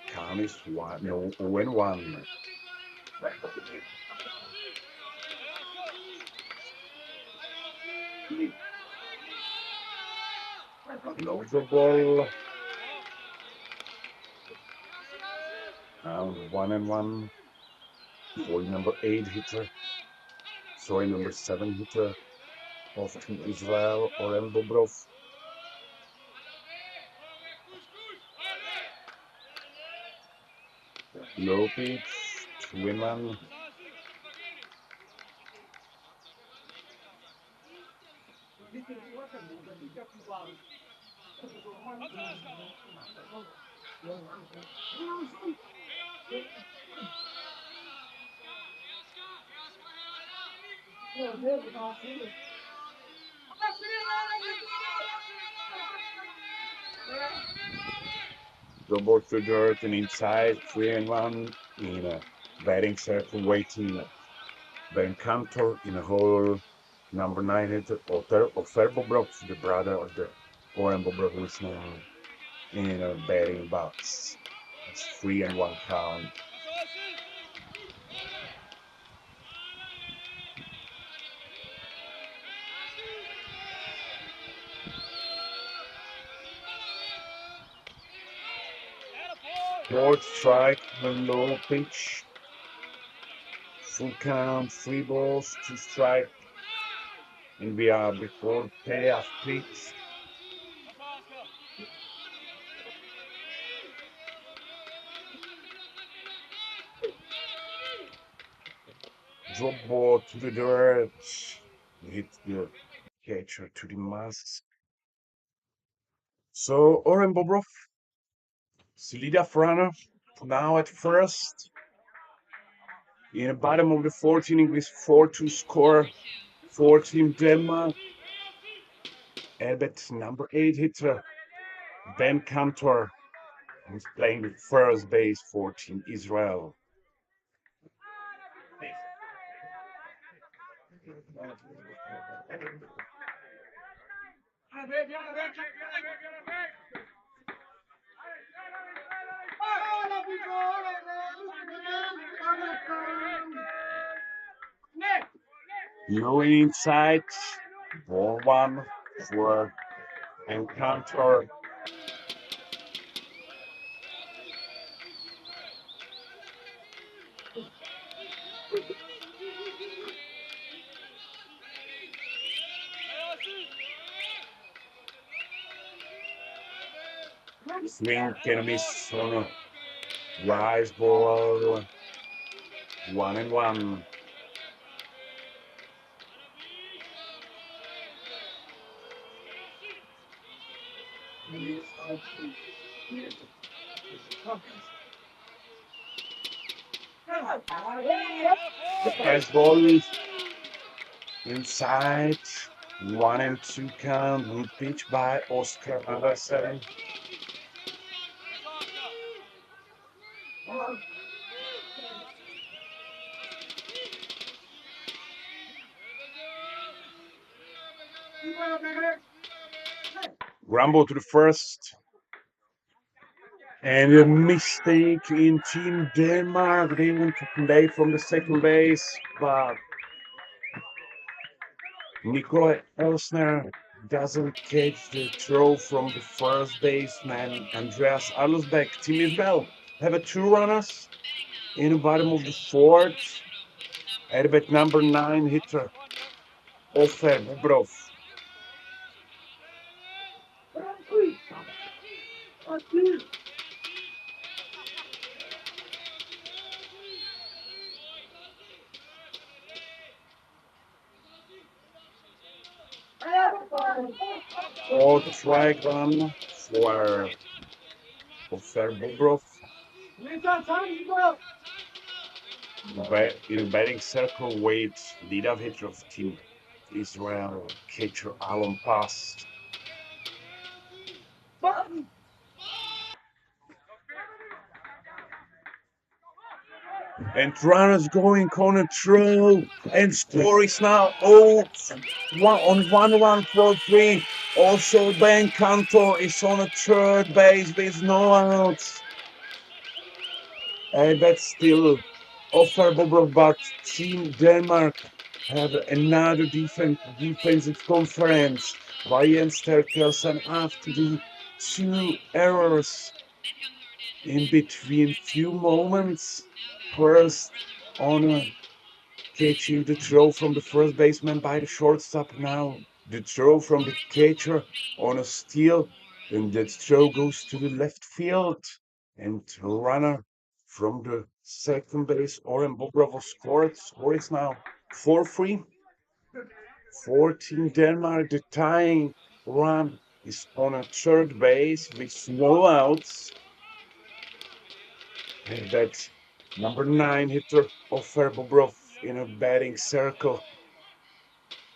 Count is 0-1. Low the ball. And 1-1 for number 8 hitter. Sorry, number 7 hitter of Team Israel, Oren Bobrov. Low pitch, 2-1. Double to dirt and inside, 3-1 in a batting circle waiting. Ben Cantor in a hole, number 9 hitter, Ofer Bobrov, the brother of the Oren Bobrov, who is now in a batting box. It's 3-1 count. Fourth strike, a low pitch. Full count, 3 balls, 2 strike. And we are before payoff pitch. Drop ball to the dirt. Hit the catcher to the mask. So Oren Bobrov, leadoff runner, now at first. In the bottom of the 4th inning with 4-2 score for Team Denmark. Albert, number 8 hitter, Ben Cantor, who's playing the first base for Team Israel. Going inside, ball 1 for Ben Cantor. Swing can miss on a rise ball, 1-1. As ball inside, 1-2 count, good pitch by Oscar Anderson. Rumble to the first. And a mistake in Team Denmark. They want to play from the second base, but Nikolai Elsner doesn't catch the throw from the first baseman, Andreas Arlosbeck. Team Israel have a 2 runners in the bottom of the 4th. At number 9 hitter, Ofer Bobrov. Fourth strike run for Ofer Bobrov. In the batting circle, waits leadoff hitter of Team Israel, catcher Alan Pass. And runners going corner throw, and score is now 1-1 for 3. Also, Ben Cantor is on a third base with no outs. And that's still Ofer Bobrov, but Team Denmark have another defensive conference. Ryan Sterkelsen after the two errors in between few moments. First on catching the throw from the first baseman by the shortstop. Now the throw from the catcher on a steal. And that throw goes to the left field. And runner from the second base, Oren Bobrov scored. Score is now 4-3. 14 Denmark. The tying run is on a third base with no outs. And that number 9 hitter of Bobrov in a batting circle.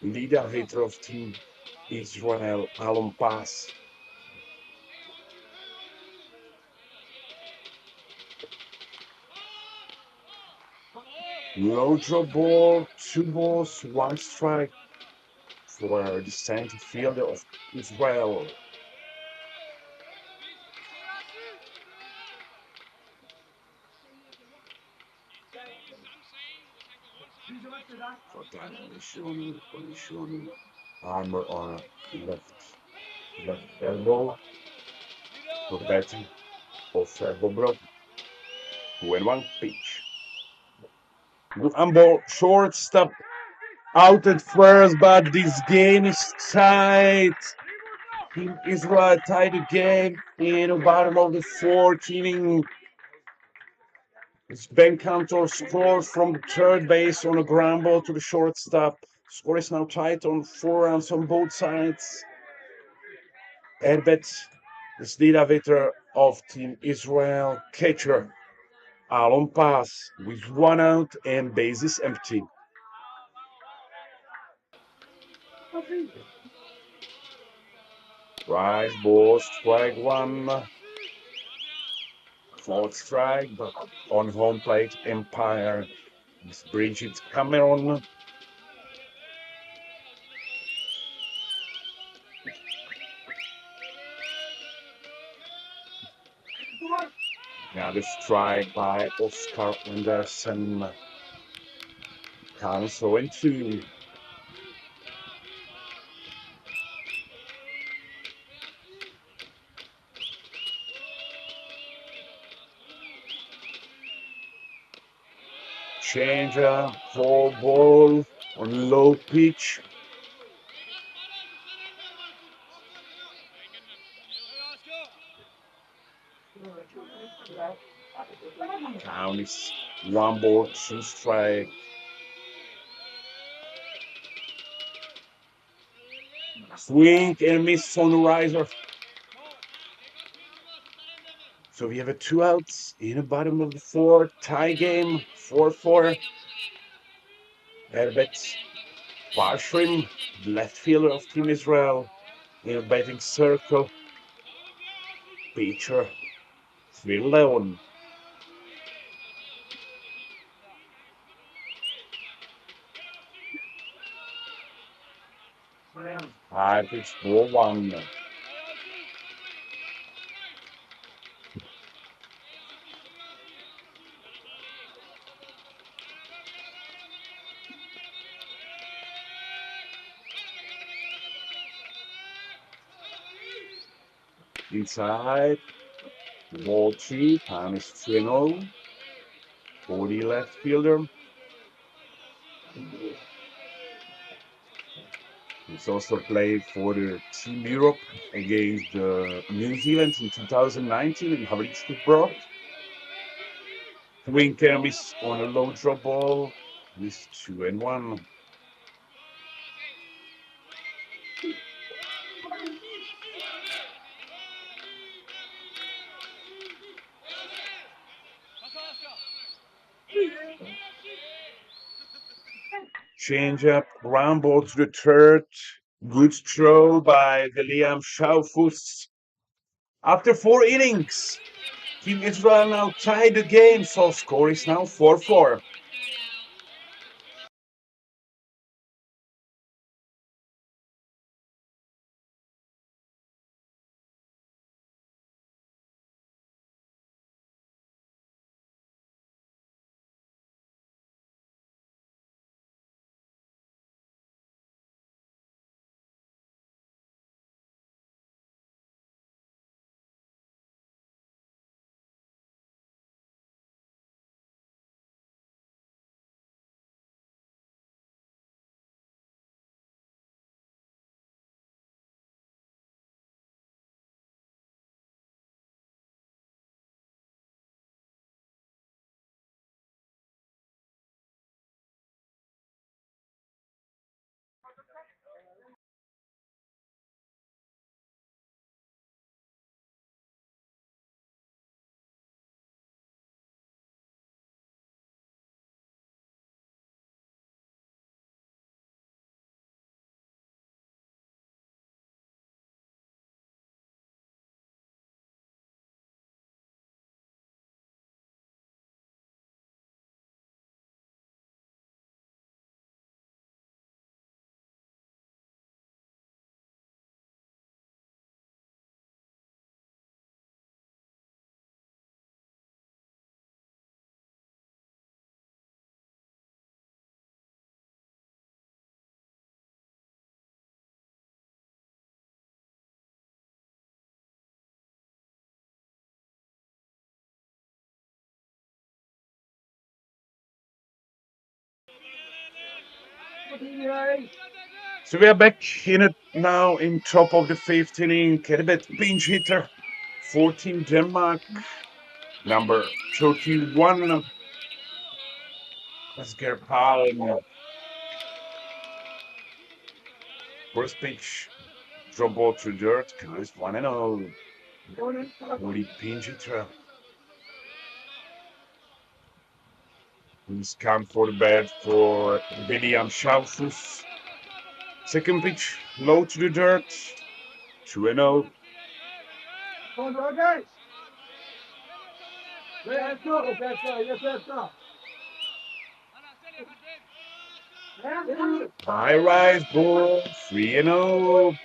Leader hitter of Team Israel, Alon Pass. Low drop ball, 2 balls, 1 strike for the center fielder of Israel. For position, armor on left elbow. For batting of Bobrov. 2-1 pitch. Ball, shortstop out at first, but this game is tight. Team Israel tied the game in the bottom of the fourth inning. It's Ben Cantor scores from the third base on a ground ball to the shortstop. Score is now tight on 4 runs on both sides. Erbet is leader hitter of Team Israel. Catcher Alon Pass with 1 out and bases empty. Rise ball, strike 1. Fourth strike, but on home plate, Empire is Bridget Cameron. Another strike by Oscar Anderson. Counts 0-2. Changer, 4 ball on low pitch. Count is 1 ball, 2 strike. Swing and miss on the riser. So we have a 2 outs in the bottom of the 4th. Tie game, 4-4. Herbert Barshrim, left fielder of Team Israel, in a batting circle. Pitcher, Phil Leon. High pitch, ball 1. Inside, ball 2, time is 3-0. 40 left fielder. He's also played for the Team Europe against New Zealand in 2019 in Havlichtsburg. Swing and miss on a low drop ball. This 2-1. Change up, ground ball to the third. Good throw by Liam Schaufus. After 4 innings, Team Israel now tied the game, so score is now 4-4. So we are back in it now in top of the fifth inning. Kedibet pinch hitter for Team Denmark. Number 31. Asger Palm. First pitch. Drop ball to dirt. Goes 1-0. Woody pinch hitter. He's come for the bat for William Schaufuss. Second pitch, low to the dirt. 2-0. High rise ball, 3-0.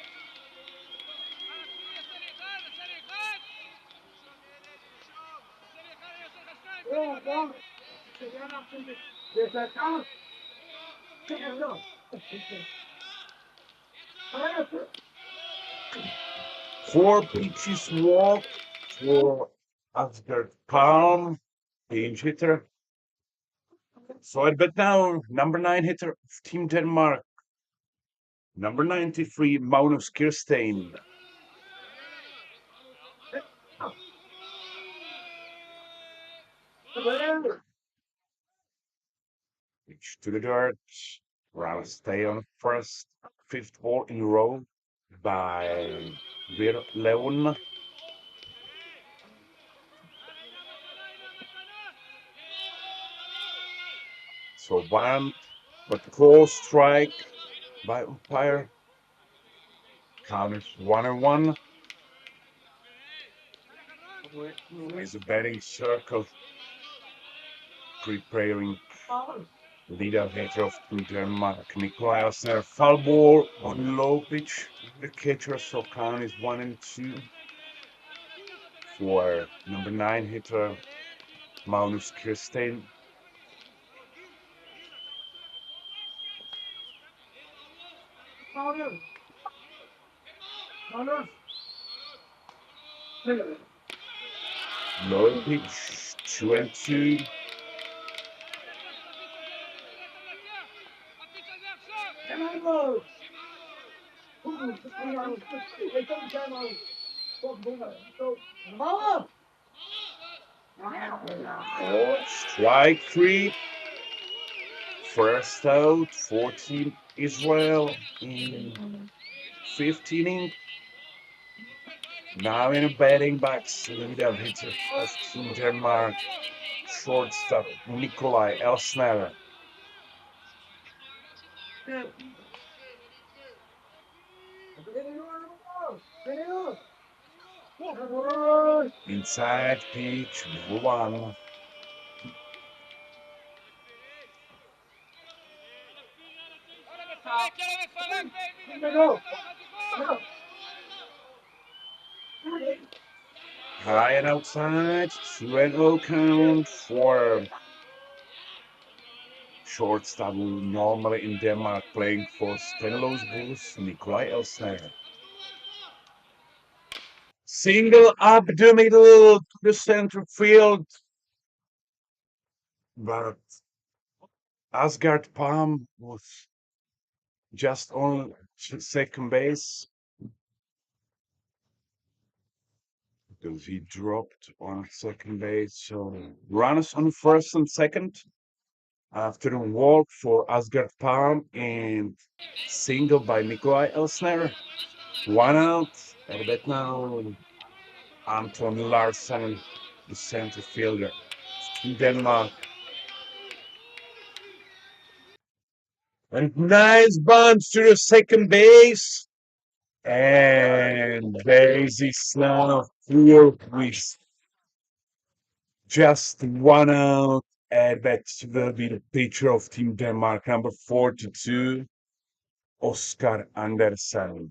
Four pitches walk for Asgard Palm, pinch hitter. So at bat now, number 9 hitter of Team Denmark, number 93, Magnus Kirstein. Pitch to the dirt. Rather stay on first, fifth ball in a row by Vir Leon. So one, but close strike by umpire. Count is 1-1. Is a batting circle preparing leader hitter of Denmark, Nikolai Osner. Foul ball on low pitch. The catcher, so count is 1-2 for number 9 hitter Magnus Kirstein. Low pitch, 2-2. Strike three. First out for Team Israel in 15 inning. Now in a batting box, leader hitter of Team Denmark, shortstop Nikolai Elsner. Inside pitch, 1. High and outside, 2-0 count for shortstop normally in Denmark playing for Stenlos Bulls, Nikolai Elsner. Single up the middle to the center field. But Asgard Palm was just on second base because he dropped on second base. So runners on first and second after a walk for Asgard Palm and single by Nikolai Elsner. 1 out. And bet now Anton Larsen, the center fielder in Denmark. And nice bunch to the second base. And base is now clear with just 1 out. And that will be the pitcher of Team Denmark, number 42, Oscar Andersen.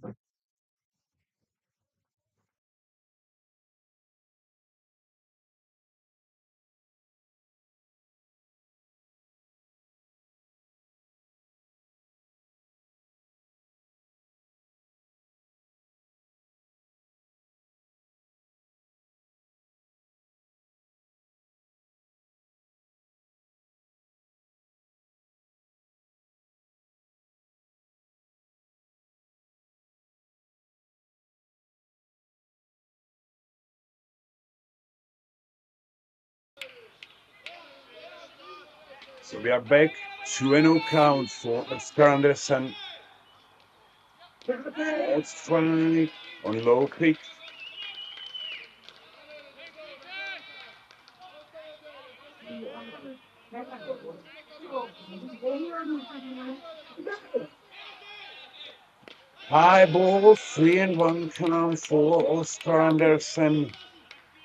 So we are back. 2-0 count for Oscar Anderson. Strike on low kick. High ball, 3-1 count for Oscar Anderson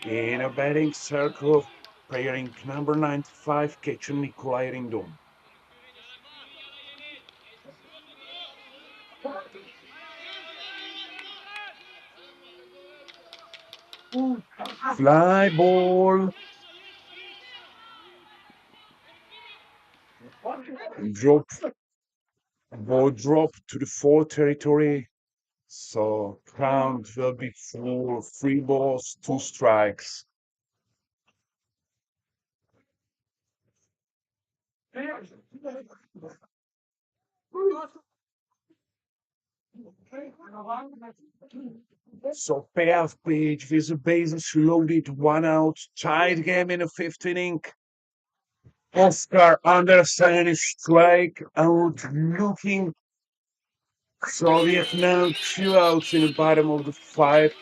in a batting circle, pairing number 95, catcher Nikolai Rindom. Fly ball. Ball drop to the four territory. So count will be full, 3 balls, 2 strikes. So payoff page with the bases loaded, 1 out, tied game in the 15th inning. Oscar Anderson is strike out looking. Soviet now 2 outs in the bottom of the 5.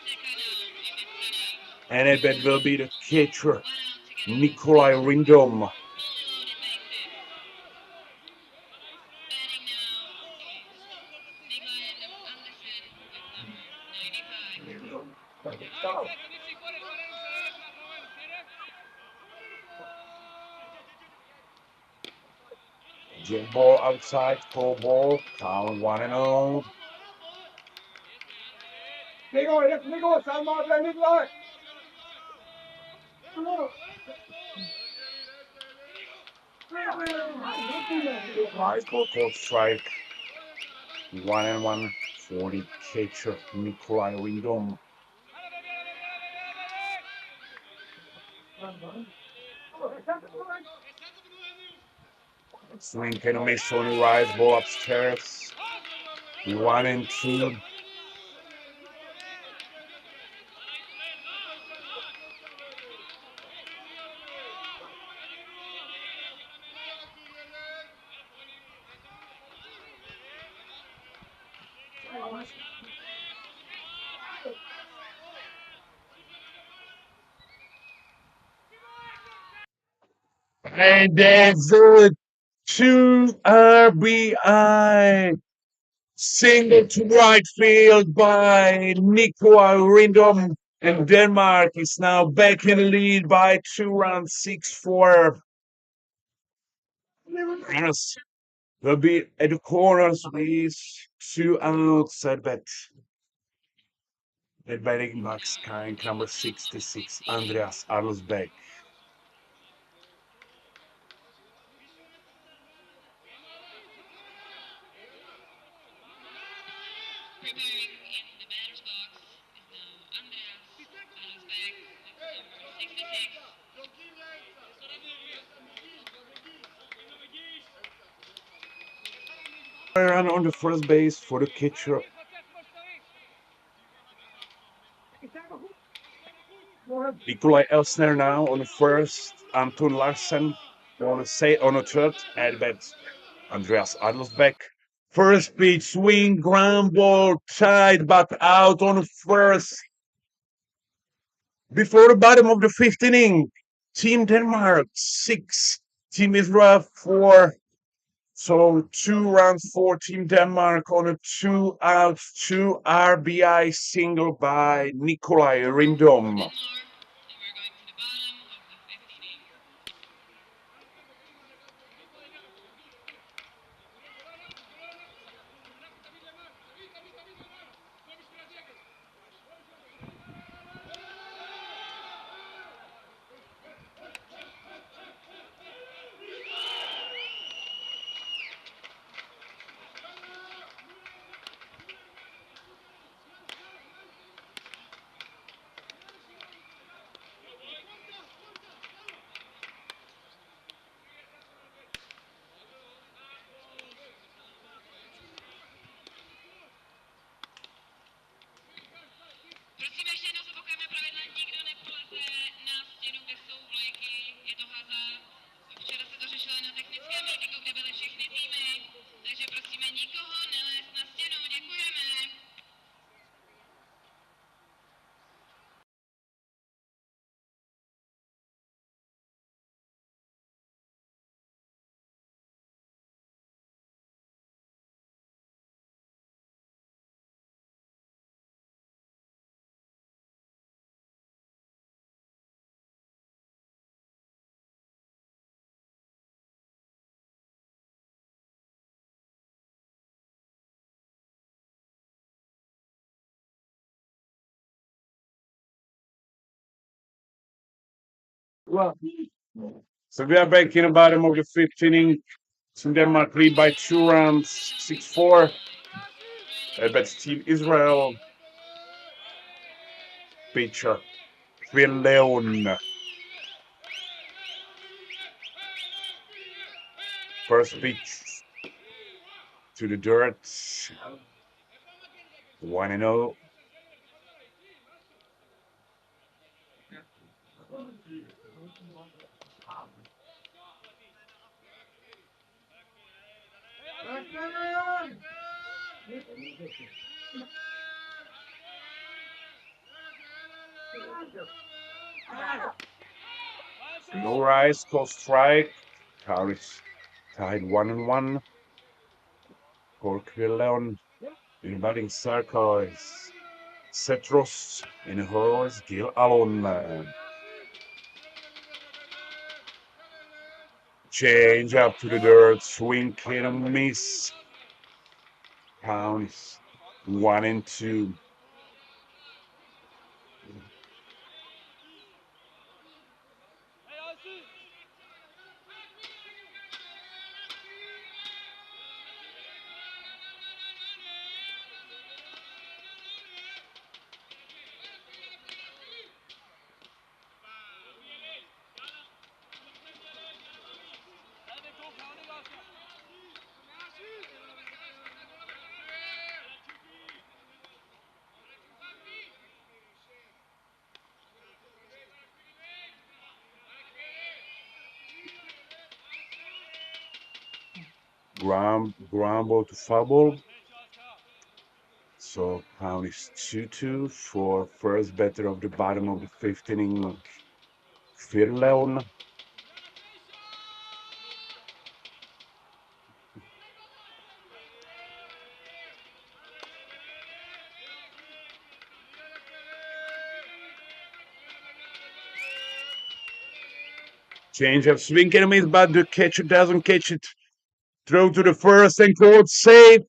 And that will be the catcher, Nikolai Rindom. Jump ball outside, full ball, count 1-0. Nice ball called strike. 1-1 for the catcher, Nikolai Rindom. Swing and a miss on the rise, ball upstairs. 1-2. And there's a 2 RBI. Single to right field by Nikolai Rindom. And Denmark is now back in the lead by 2 runs, 6-4. Yes, will be at the corners with 2 outs at bat. At batting box, carrying number 66, Andreas Arlsbeck. Preparing in the batter's box is now Andreas Alsbeck, number 66. Run on the first base for the catcher. Nikolai Elsner now on the first. Anton Larsen on the third at bat. Andreas Adelsbeck. First pitch, swing, ground ball, tied but out on the first. Before the bottom of the 5th inning, Team Denmark 6, Team Israel 4. So 2 runs for Team Denmark on a 2 outs, 2 RBI single by Nikolai Rindom. Denmark, and we're going to the bottom of the 5th inning. So we are back in the bottom of the fifth inning. So Denmark lead by 2 runs, 6-4. That's Team Israel. Pitcher, Phil Leon. First pitch to the dirt. 1-0. No rise, call strike. Count is tied 1-1. For Phil Leon in the batting circle is Setros. In the hole is Gil Alon. Change up to the dirt, swing and a miss. Count is 1-2. Ground ball to foul ball. So count is 2-2 for first batter of the bottom of the fifth inning, Phil Leon. Change of swing and a miss, but the catcher doesn't catch it. Throw to the first and caught safe.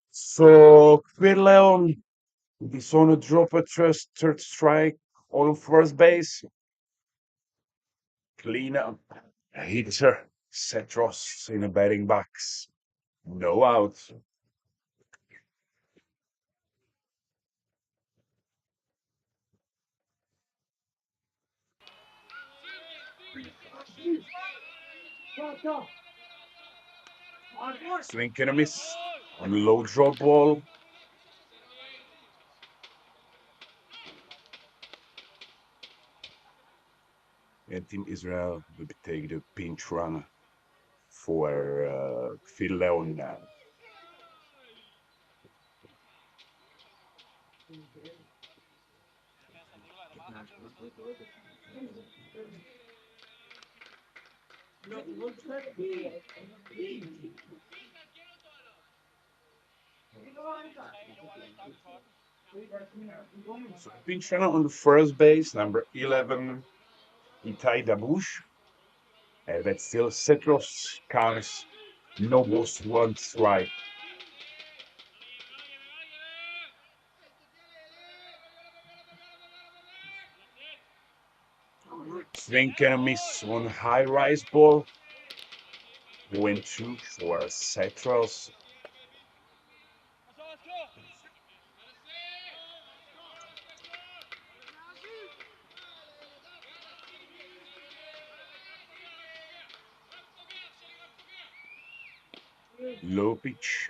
So Phil Leon is on a drop at third strike on first base. Clean up. Hitter Setros in a batting box. No outs. Swing and a miss on low drop ball. And Team Israel will take the pinch run for Phil Leon now. So pinch runner on the first base, number 11, Itai Dabush. And that's still Setros counts no balls, one strike. Swing and a miss on high rise ball. Went 2 for Setros. Low pitch.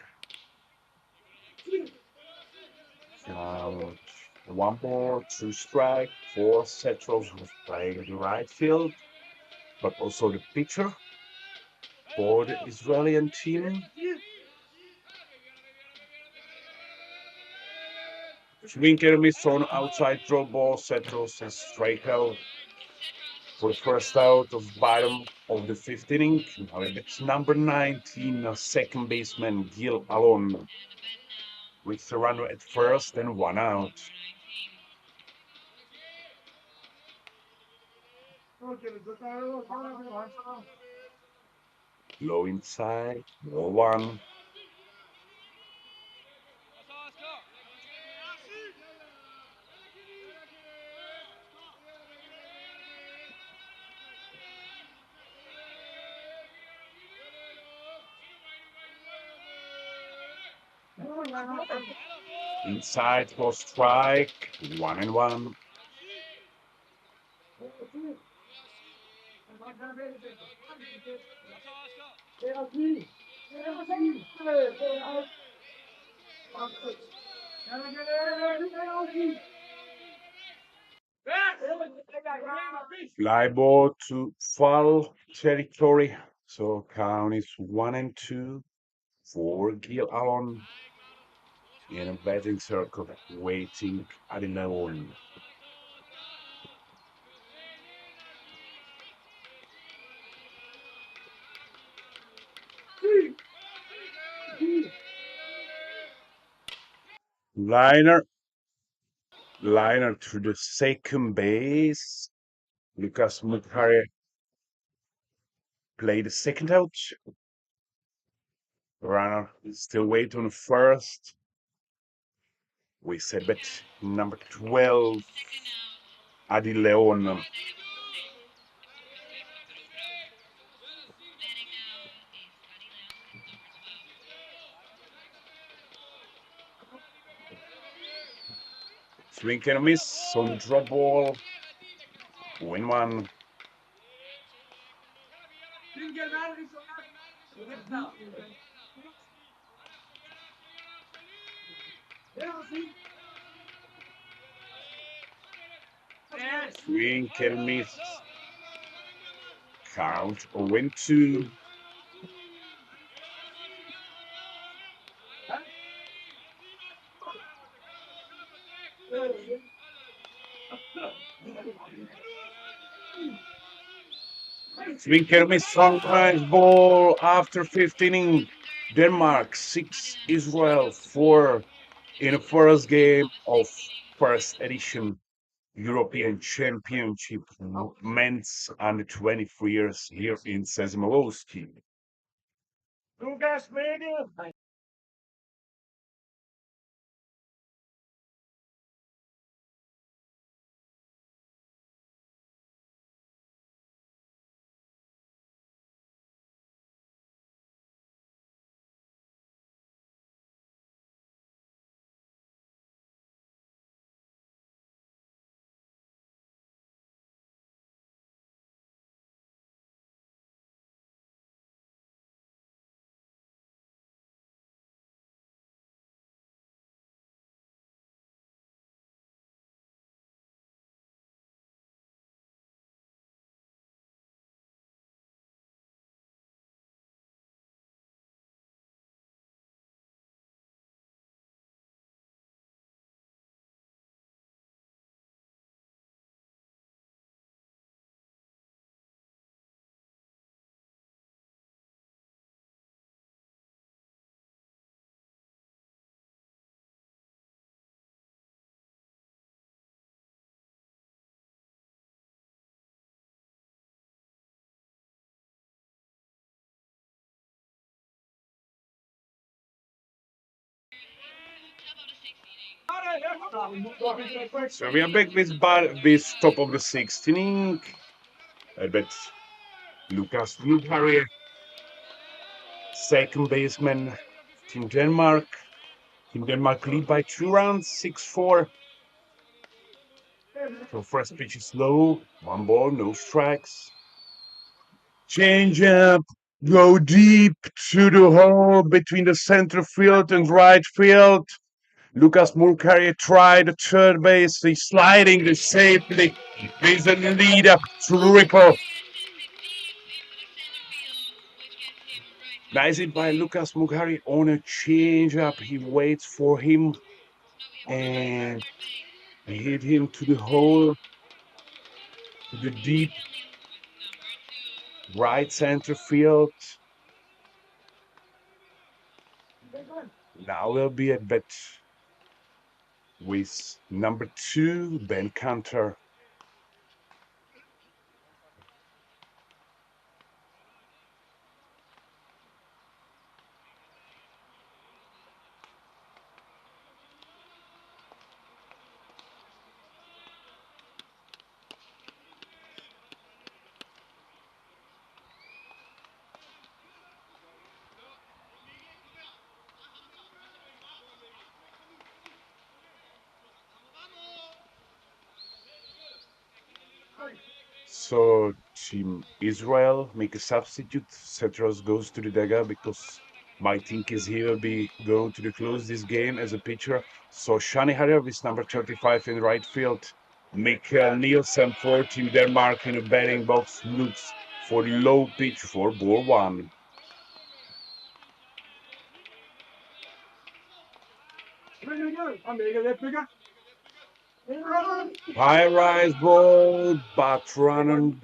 One ball, 2 strike for Setros, who's playing the right field, but also the pitcher for the Israeli team. Swing and a miss on outside draw ball. Setros and strike out for the first out of bottom of the fifth inning. It's number 19, second baseman Gil Alon, with the runner at first and 1 out. Low inside, 0-1. Inside for strike, 1-1. Fly ball to foul territory. So count is 1-2 for Gil Allen in a betting circle waiting at 11. Liner to the second base. Lucas Mukari played the second out. Runner still wait on first. We said bet number 12, Second out. Adi Leon. Betting now is Adi Leon with number 12. Swing and a miss on drop ball. Win one. Swing and a miss. Count 0-2. Swing and a miss. Sunrise ball after 15 inning. Denmark 6, Israel 4 in the first game of first edition European Championship men's under 23 years here in Seizmolowski. Top of the 6th inning. So we are back with top of the 6th inning. I bet Lucas Mukari, second baseman, Team Denmark. Team Denmark lead by 2 runs, 6-4. So first pitch is low, 1 ball, no strikes. Change up, go deep to the hole between the center field and right field. Lucas Mukari tried the third base. He's sliding the safely. There's a lead up triple. Nice hit by Lucas Mukari on a changeup. He waits for him and hit him to the hole, to the deep right center field. Now will be a bet with number 2, Ben Cantor. So Team Israel make a substitute. Setros goes to the dagger because my think is he will be going to close this game as a pitcher. So Shani Harrier with number 35 in right field. Mikael Nielsen for Team Denmark in a batting box looks for low pitch for ball one. High rise ball, but running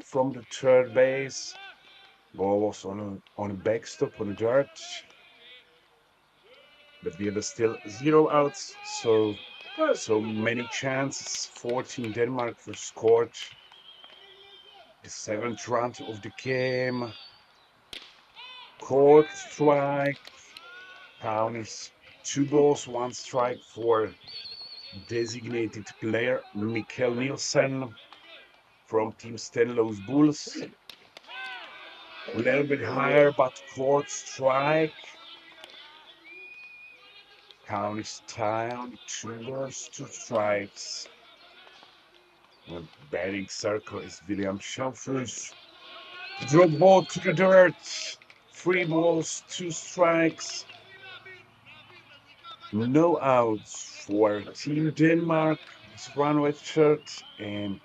from the third base. Ball was on a backstop on the dirt. But we have still 0 outs, so many chances. 14 Denmark for scored the 7th run of the game. Court strike. Count is 2 balls, 1 strike for designated player Mikael Nielsen from Team Stenlow's Bulls. A little bit higher, but court strike. Count is down, 2 balls, 2 strikes. The batting circle is William Schaufus. Drop ball to the dirt. 3 balls, 2 strikes. No outs for Team Denmark. It's run with shirt and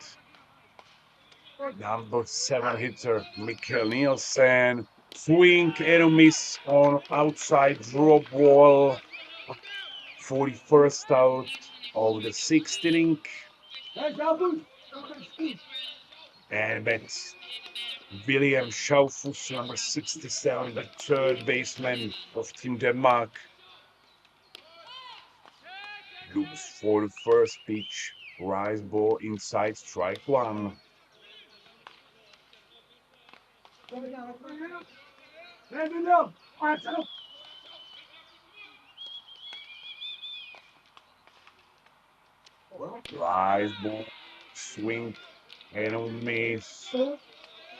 number 7 hitter Mikael Nielsen. Swing and a miss on outside drop ball. 41st out of the 6th inning. And that's William Schaufus, number 67, the third baseman of Team Denmark. Looks for the first pitch. Rise ball inside, strike one. Rise ball, swing and a miss.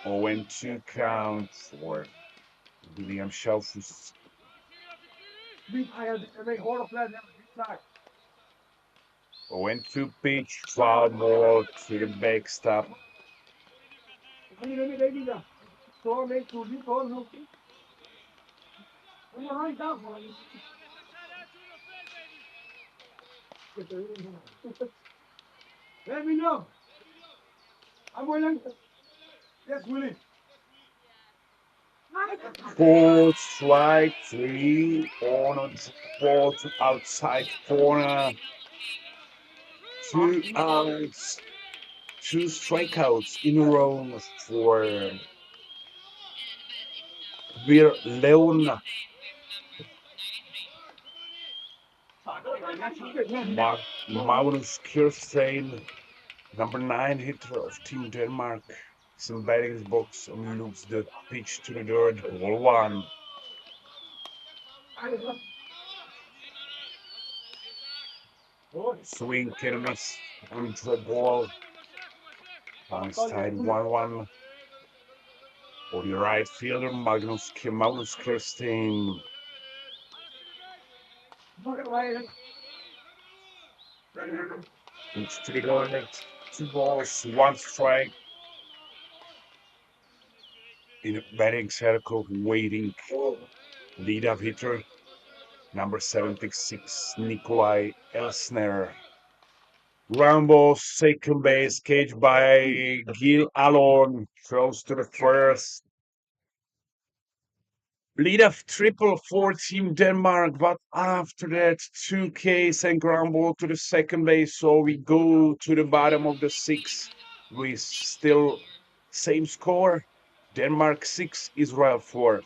0-2 count for William Schaufus. 0-2 pitch, foul ball to the backstop. Let me know. I'm willing. Yes, Willie. Ball strike 3 on a ball to outside corner. 2 outs, 2 strikeouts in a row for Vir Leon. Magnus Kirstein, number 9 hitter of Team Denmark, is in batting box and looks the pitch to the dirt, ball one. Swing and miss on the ball. It's tied 1-1. For the right fielder, Magnus Kirstein. It's to the dirt, 2 balls, 1 strike. In a batting circle, waiting. Lead-up hitter, number 76, Nikolai Elsner. Rambo, second base, caged by Gil Alon, throws to the first. Lead-up triple for Team Denmark, but after that, 2 Ks and ground ball to the second base, so we go to the bottom of the 6th with still same score. Denmark 6, Israel 4.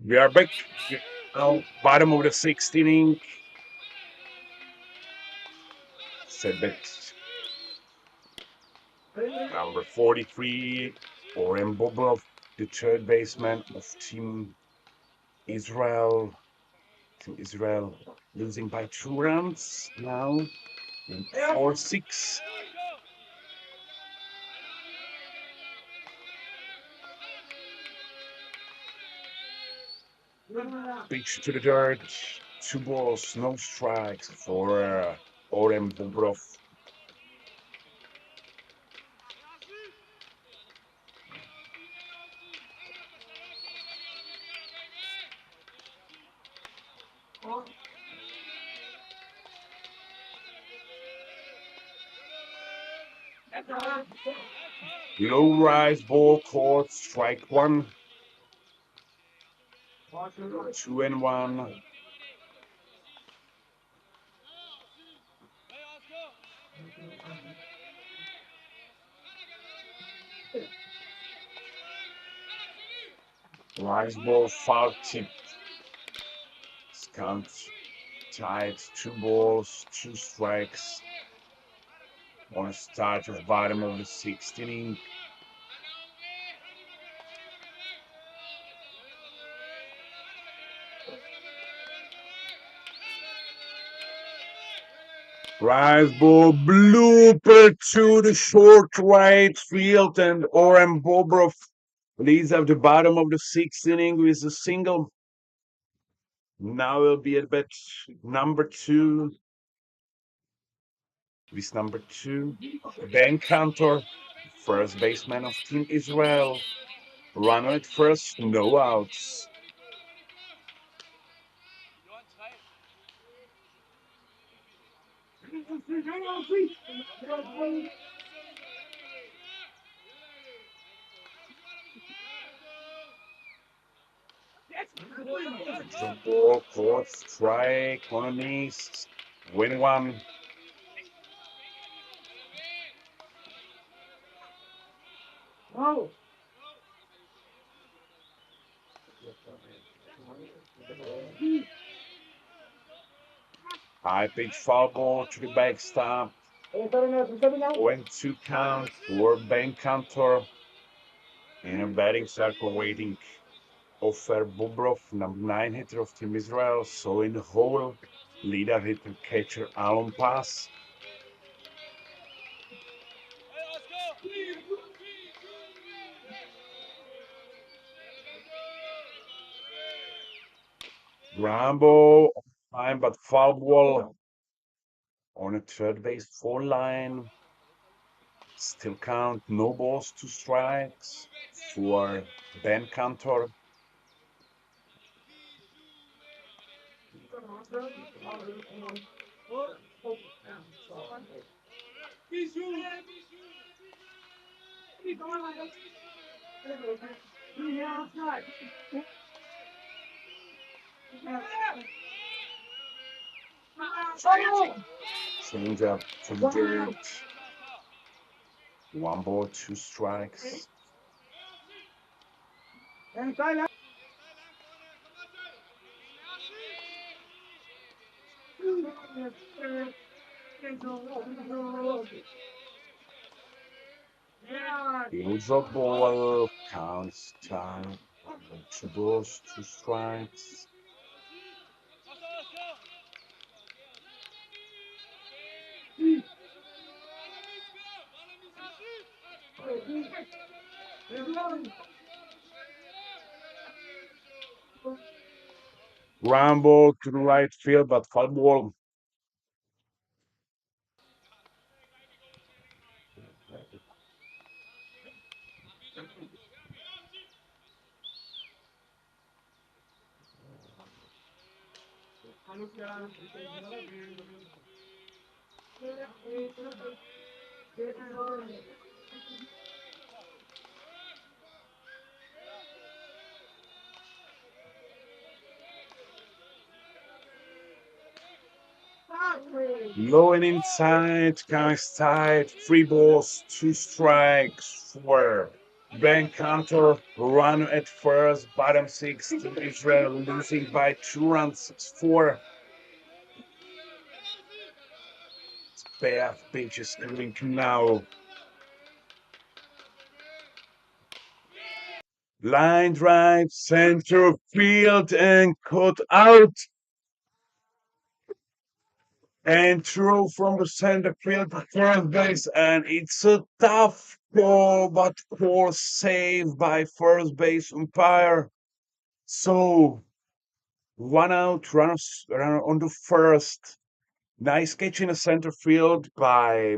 We are back. Now, bottom of the 16th inning. Set bet number 43, Orem Bobrov, the third baseman of Team Israel. Team Israel losing by 2 runs now in 4-6. Pitch to the dirt, 2 balls, no strikes for Orem Bobrov. Low rise ball caught, strike 1. 2-1. Rise ball foul tip. Count tied, 2 balls, 2 strikes. On a start of bottom of the 16th inning. Rise ball blooper to the short right field, and Orem Bobrov leads at the bottom of the 6th inning with a single. Now will be at bet number 2. With number 2, Ben Cantor, first baseman of Team Israel. Runner at first, no outs. The ball caught, strike on a knees, win 1. Oh. High pitch foul ball to the backstop. Went 2 count for Ben Cantor. In a batting circle waiting Ofer Bobrov, number 9 hitter of Team Israel. So in the hole, leader hitter catcher Alon Pass. Rambo time, but foul ball on a third base 4 line. Still count, no balls, 2 strikes for Ben Cantor. Change up to the dirt. 1 ball, 2 strikes. Use a ball, counts time. 2 balls, 2 strikes. Ground ball to the right field, but foul ball. Low and inside, guys tied. 3 balls, 2 strikes for Bank counter run at first, bottom six, Team Israel losing by 2 runs, 4. Beath pitch is coming now. Line drive, center field, and cut out. And throw from the center field to first base, and it's a tough ball, but poor save by first base umpire. So 1 out, runner on the first. Nice catch in the center field by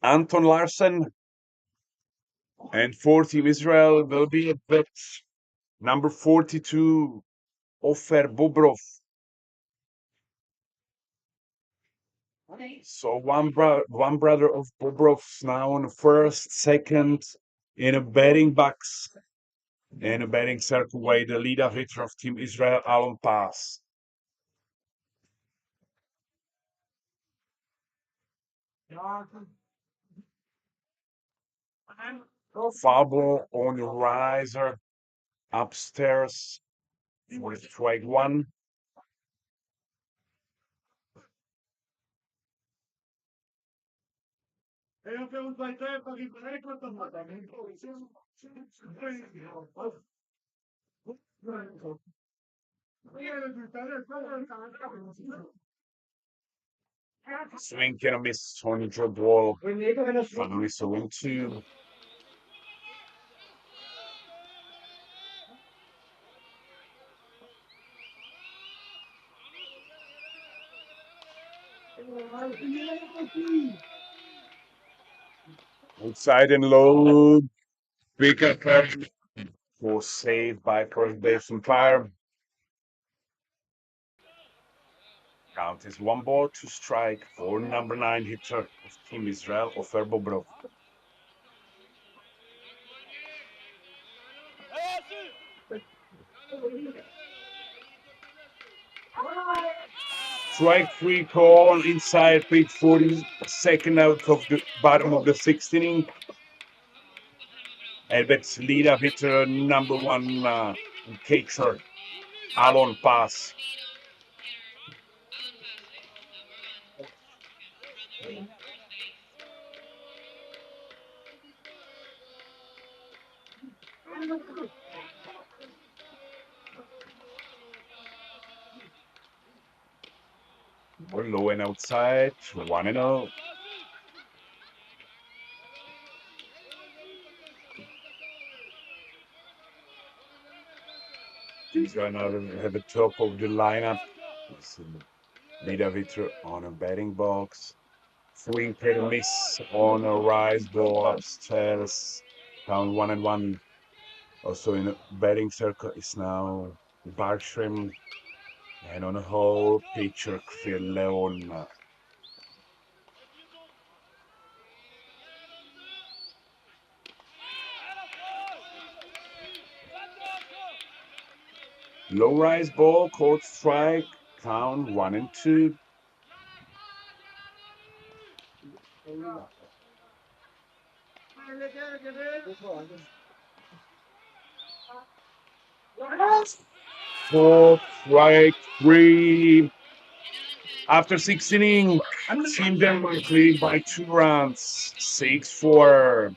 Anton Larsen. And for Team Israel will be at bat number 42, Ofer Bobrov. So one brother of Bobrov's now on the first, second in a batting box. In a batting circle way, the leadoff hitter of Team Israel, Alon Pass. Foul ball on the riser upstairs for strike 1. Swing and a miss on the drop ball. Finally, so into. Outside and low. Big effort was saved by first base umpire. Count is 1 ball, 2 strike for number 9 hitter of Team Israel, Ofer Bobrov. Strike 3 call inside pitch 40, second out of the bottom of the 6th inning. Elbet's leadoff hitter, number 1 catcher, Alon Pass. We're low and outside, 1-0. He's going to have a top of the lineup. Leadoff hitter on a batting box. Swing and a miss on a rise ball upstairs. Count 1-1. Also in the batting circle is now Bartram. And on the whole, pitcher Phil Leon. Low rise ball, caught strike, count 1-2. Four, strike 3. After 6 innings, Team Denmark lead by 2 runs, 6-4.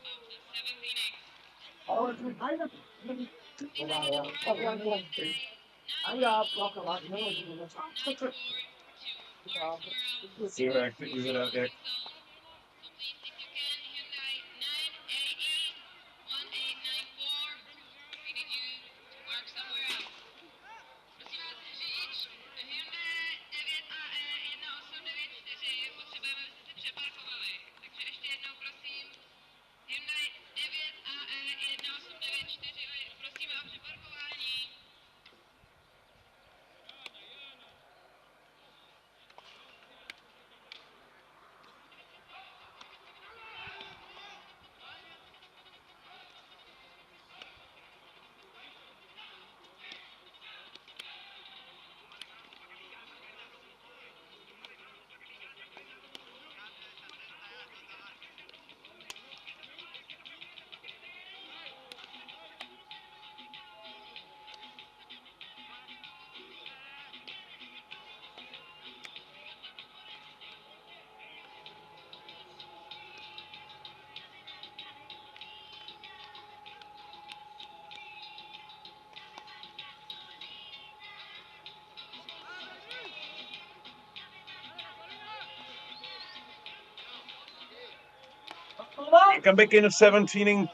Welcome back in the 7th inning.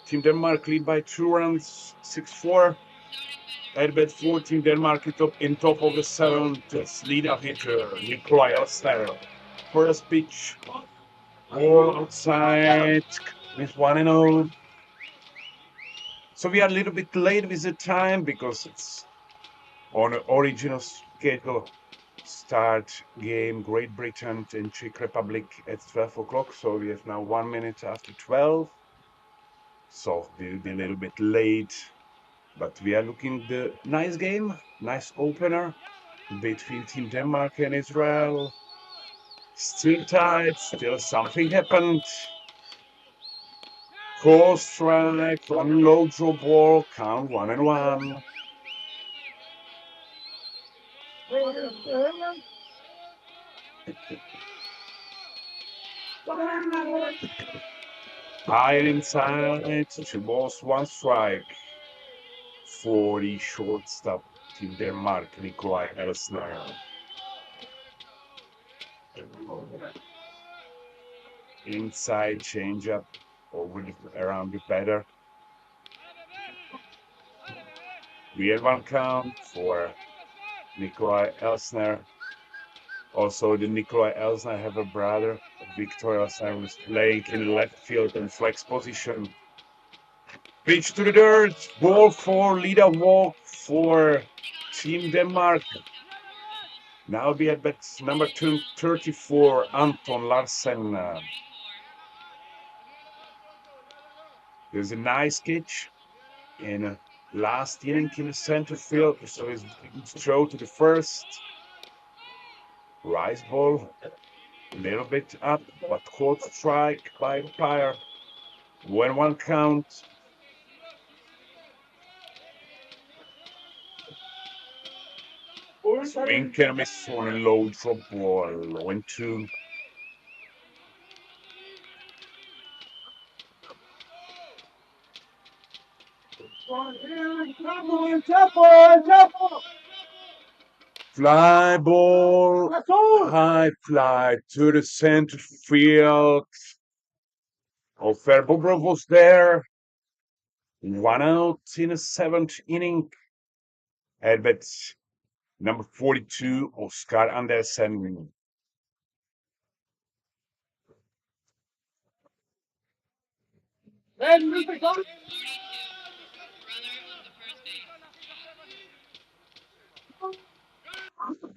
Team Denmark lead by 2 runs, 6-4. At bat 4, Team Denmark in top of the 7th. It's leader hitter Nikolai Elsner. First pitch, ball outside with 1-0. So we are a little bit late with the time because it's on the original schedule. Start game Great Britain and Czech Republic at 12 o'clock. So we have now 1 minute after 12. So we'll be a little bit late. But we are looking the nice game, nice opener between Team Denmark and Israel. Still tight, still something happened. Call strike, one low draw ball, count 1-1. High inside, 2 balls, 1 strike. 40 shortstop, Team Denmark, Nikolai Elsner. Inside changeup around the batter. We had 1 count for Nikolai Elsner. Also, the Nikolai Elsner have a brother, Victor Elsner, who's playing in left field in flex position. Pitch to the dirt, ball for leader walk for Team Denmark. Now be at bat number 34, Anton Larsen. There's a nice catch in last inning in the center field, so it's throw to the first. Rise ball, a little bit up, but caught strike by umpire. 1-1 count. Swing and miss on a low drop ball. 1-2. Fly ball, high fly to the center field. Ofer Bobrov was there. 1 out in the 7th inning. At bat number 42, Oscar Andersen.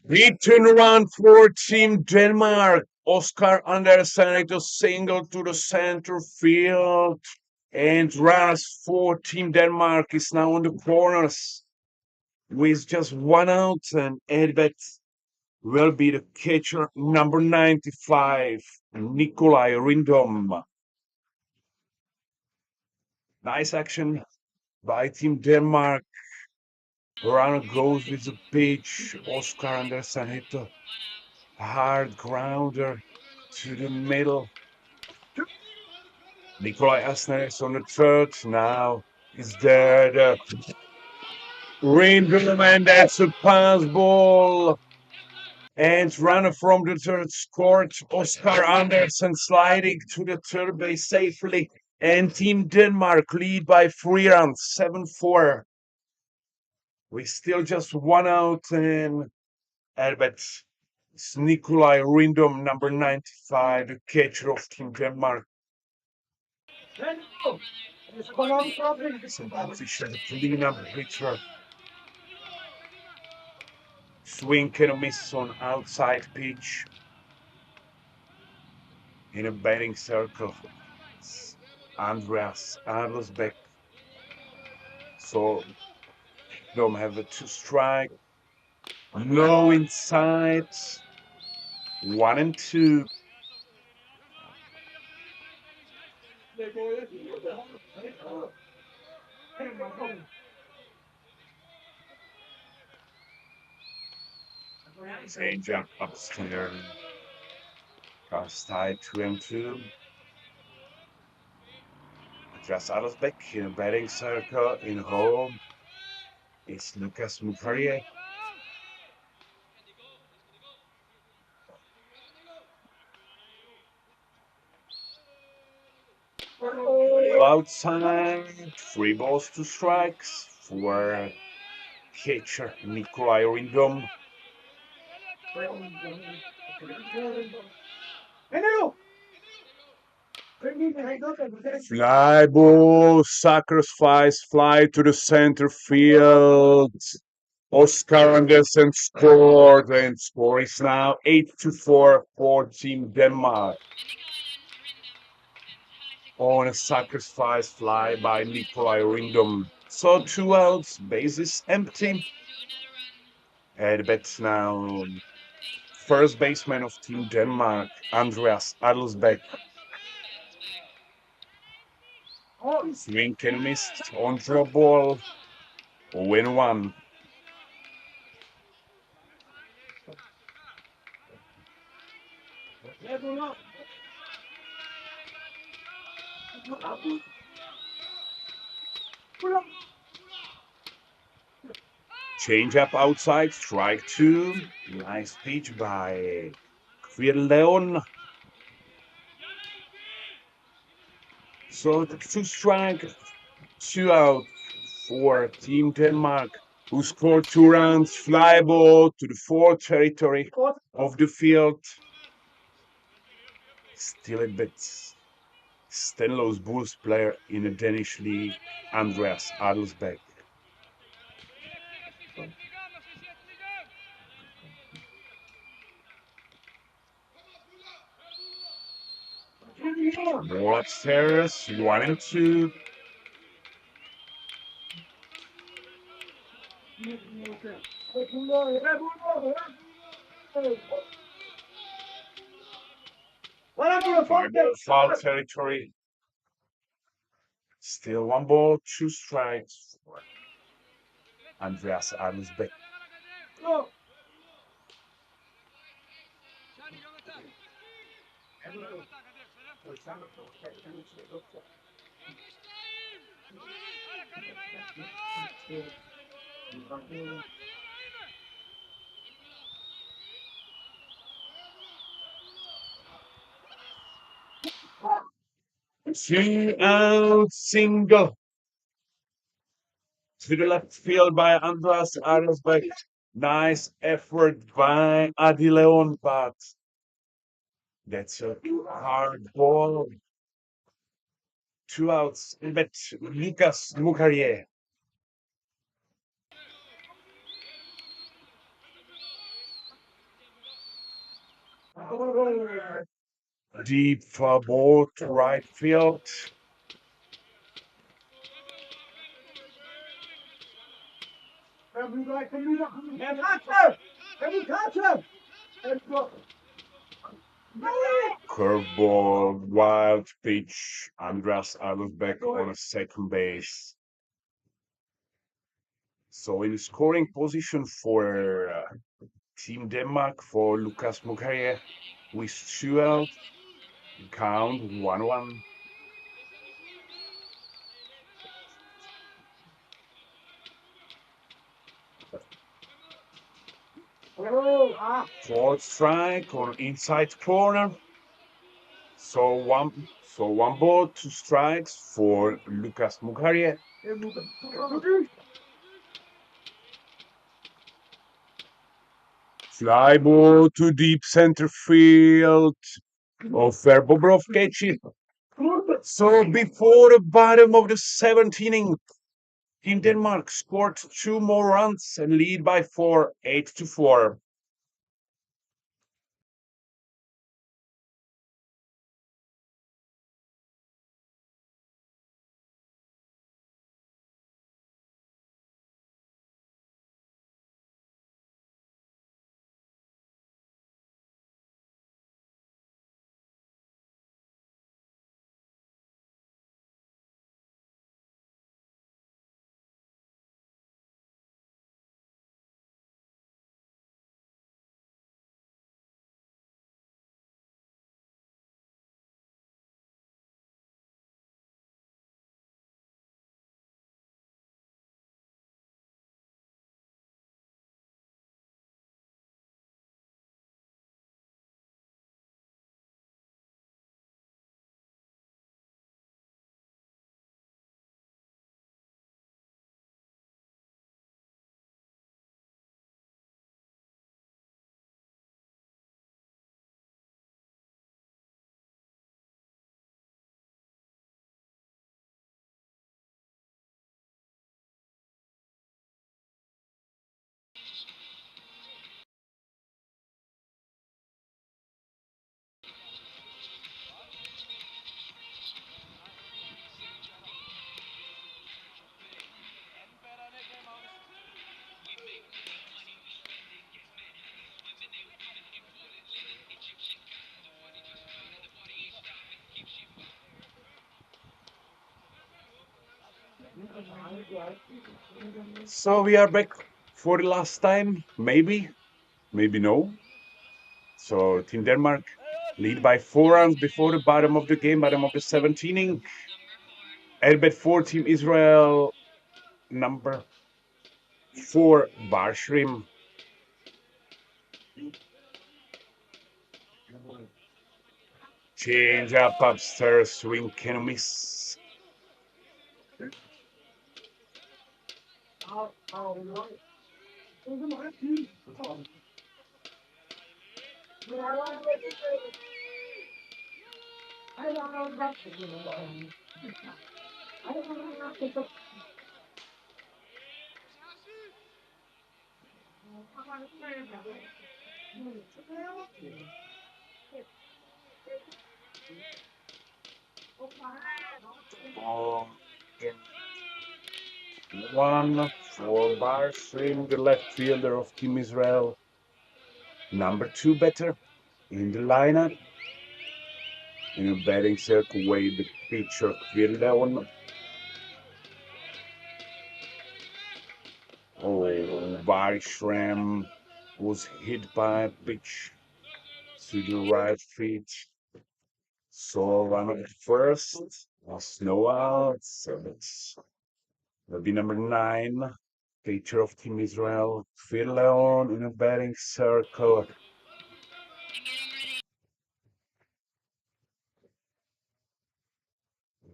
Return run for Team Denmark. Oscar Andersen a single to the center field. And runners for Team Denmark is now on the corners with just 1 out, and at bat will be the catcher number 95, Nikolai Rindom. Nice action by Team Denmark. Runner goes with the pitch. Oscar Andersen hit a hard grounder to the middle. Nikolai Elsner is on the third. Now is there the Rindom, and that's a pass ball. And runner from the third scored. Oscar Andersen sliding to the third base safely. And Team Denmark lead by 3 runs, 7-4. We still just 1 out, and at bat it's Nikolai Rindom, number 95, the catcher of Team Denmark. Some position, cleanup pitcher. Swing and a miss on outside pitch. In a batting circle, Andreas Adlersbeck. So don't have a 2 strike. Low inside. 1-2. Changeup upstairs. Cast tied 2-2. Andreas Adlersbeck in a batting circle. In home is Lucas Mukarier. Outside, 3 balls, 2 strikes for catcher Nikolai Rindom. Fly ball, sacrifice, fly to the center field. Oscar Andersen scored, and score is now 8-4 for Team Denmark. On a sacrifice fly by Nikolai Rindom. So 2 outs, bases empty. At bats now, first baseman of Team Denmark, Andreas Adelsbeck. Swing and missed on drop ball. 0-1. Change up outside, strike 2. Nice pitch by Leon. So 2 strike, 2 out for Team Denmark, who scored 2 runs. Fly ball to the fourth territory of the field. Still a bit Stenlow's Bulls player in the Danish league, Andreas Adelsbeck. Ball upstairs, 1-2. Foul territory. Still 1 ball, 2 strikes for Andreas Adelsbeck. Swing out, single to the left field by Andreas Adelsbeck. Nice effort by Adi Leon, but that's a hard ball. 2 outs, but Lucas Mucarrier. Deep for ball to right field. Curveball, wild pitch. Andreas Adelsbeck on a second base. So in scoring position for Team Denmark for Lucas Mucarrier with 2 out, count 1-1. Fourth strike on inside corner. So 1 ball, 2 strikes for Lucas Mucarrier. Fly ball to deep center field. Bobrov catch it. So before the bottom of the 7th inning, Team Denmark scored 2 more runs and lead by 4, 8-4. So we are back for the last time, maybe no. So Team Denmark lead by 4 runs before the bottom of the game, bottom of the 17th inning. Airbet 4 Team Israel, number 4 Barshrim. Change up upstairs, swing can miss. Ball in 1 for Barshrim, the left fielder of Team Israel. Number 2 batter in the lineup. In a batting circle, way the pitcher Kvirleon. Oh, Barshrim was hit by a pitch to the right feet. So run at first, no out. So that'll be number 9, pitcher of Team Israel, Kvirleon in a batting circle.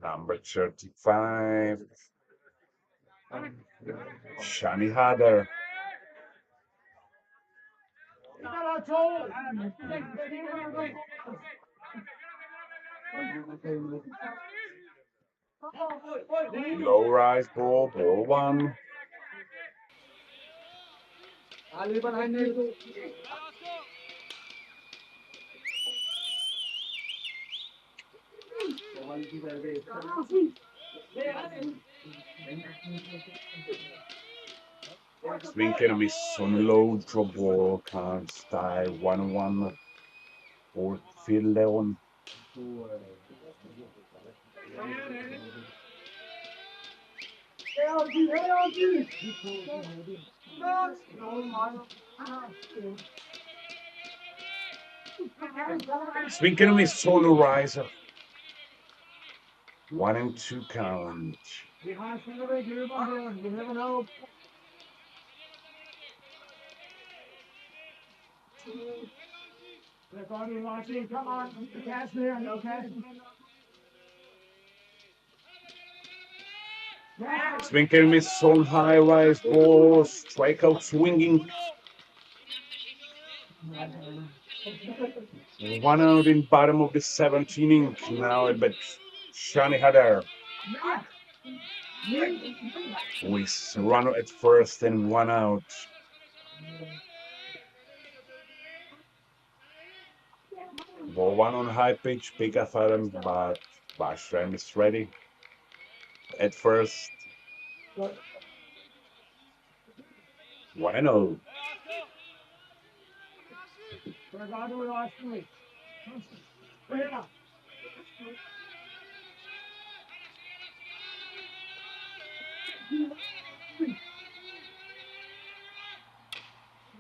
Number 35, Shani Hader. Low rise ball 1. Swing and a miss on low drop ball, can't stay 1-1 for Kvirleon. Swing and a miss, solo riser. 1-2 count. Swing and miss on high rise ball, strikeout swinging. 1 out in bottom of the 17th inning. Now I bet Shani Hader with runner at first and 1 out. Ball 1 on high pitch, pick up Adam, but Barshrim is ready at first. 1-0.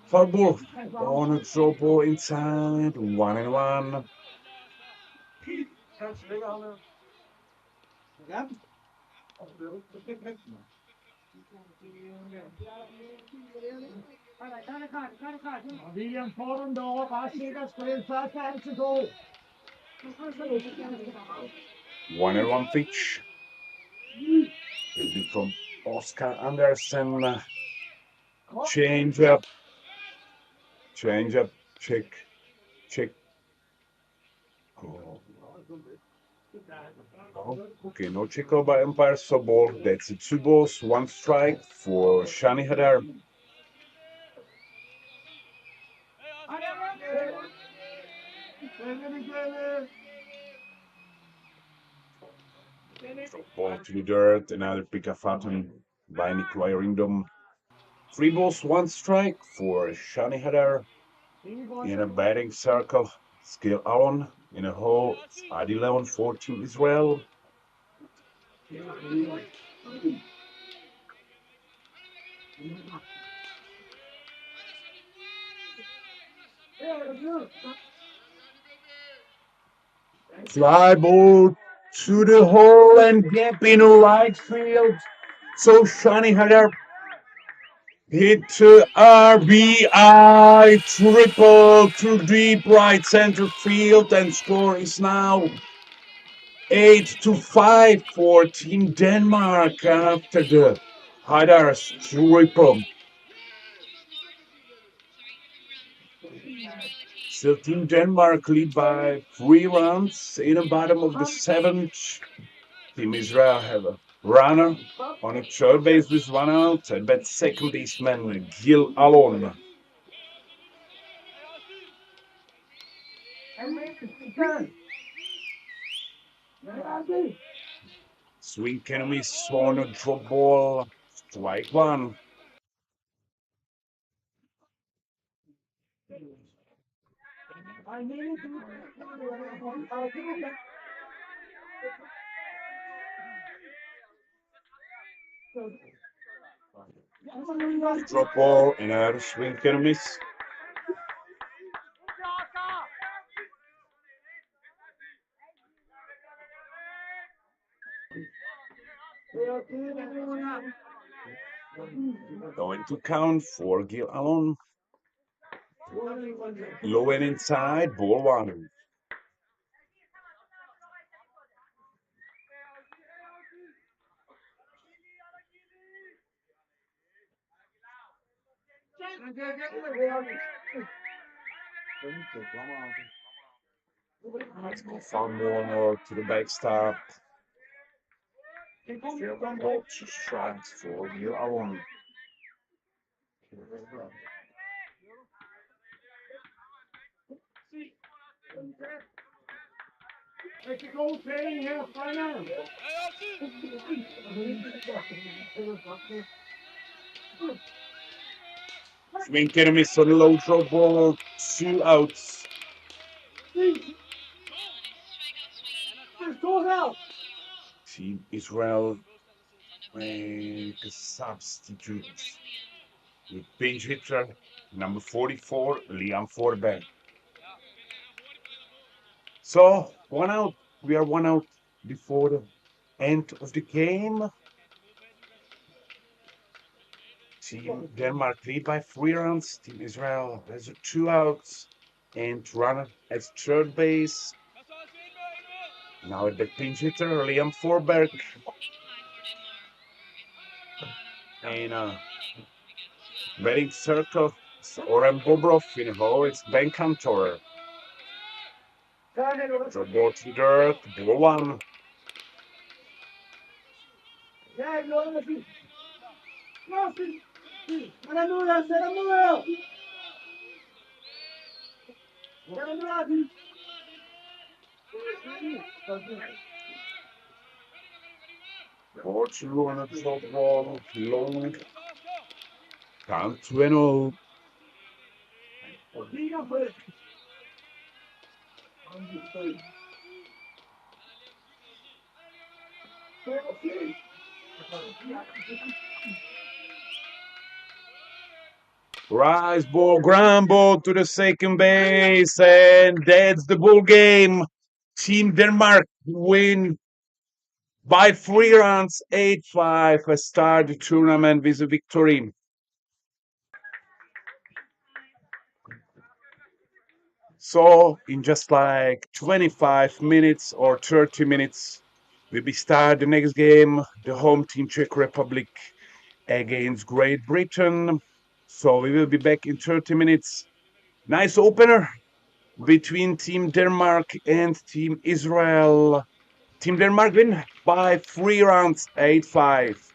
Foul ball on a draw ball inside, 1-1. One and one pitch. Will be from Oscar Anderson. Change up, check, check. Oh. Oh, okay, no check out by umpire, so ball. That's it. 2 balls, 1 strike for Shani Hadar. Ball to the dirt, another pick up Fatum by Nikolai Ringdom. 3 balls, 1 strike for Shani Hadar. In a batting circle, Skill Alon. In a hole, Adi Leon for Team Israel. Fly ball to the hole and gap in right field. So Shani Hadar hit RBI triple to deep right center field, and score is now 8-5 for Team Denmark after the Hadar's triple. Still Team Denmark lead by 3 runs in the bottom of the 7th. Team Israel have a runner on a third base with 1 out, and that second baseman Gil Alon. Swing and a miss on a drop ball. Strike 1. Drop ball and a swing and a miss. Going to count for Gil Alon. Low and inside, ball 1. Let's go far more to the backstop. Still 1 ball, 2 strikes for Gil Alon. Swing and a miss on a low drop ball, 2 outs. Team Israel make a substitute. The pinch hitter, number 44, Liam Forberg. So, 1 out. We are 1 out before the end of the game. Team Denmark lead by 3 runs. Team Israel has 2 outs and runner at third base. Now at the pinch hitter, Liam Forberg. And batting circle, Oren Bobrov. In hole, it's Ben Cantor. Drop ball to dirt, ball 1. Ball 2 on a drop ball, low. Count 2-0. Rise ball, ground ball to the second base, and that's the ball game. Team Denmark win by 3 runs, 8-5, start the tournament with a victory. So in just like 25 minutes or 30 minutes, we will start the next game, the home team Czech Republic against Great Britain. So we will be back in 30 minutes. Nice opener between Team Denmark and Team Israel. Team Denmark win by 3 rounds, 8-5.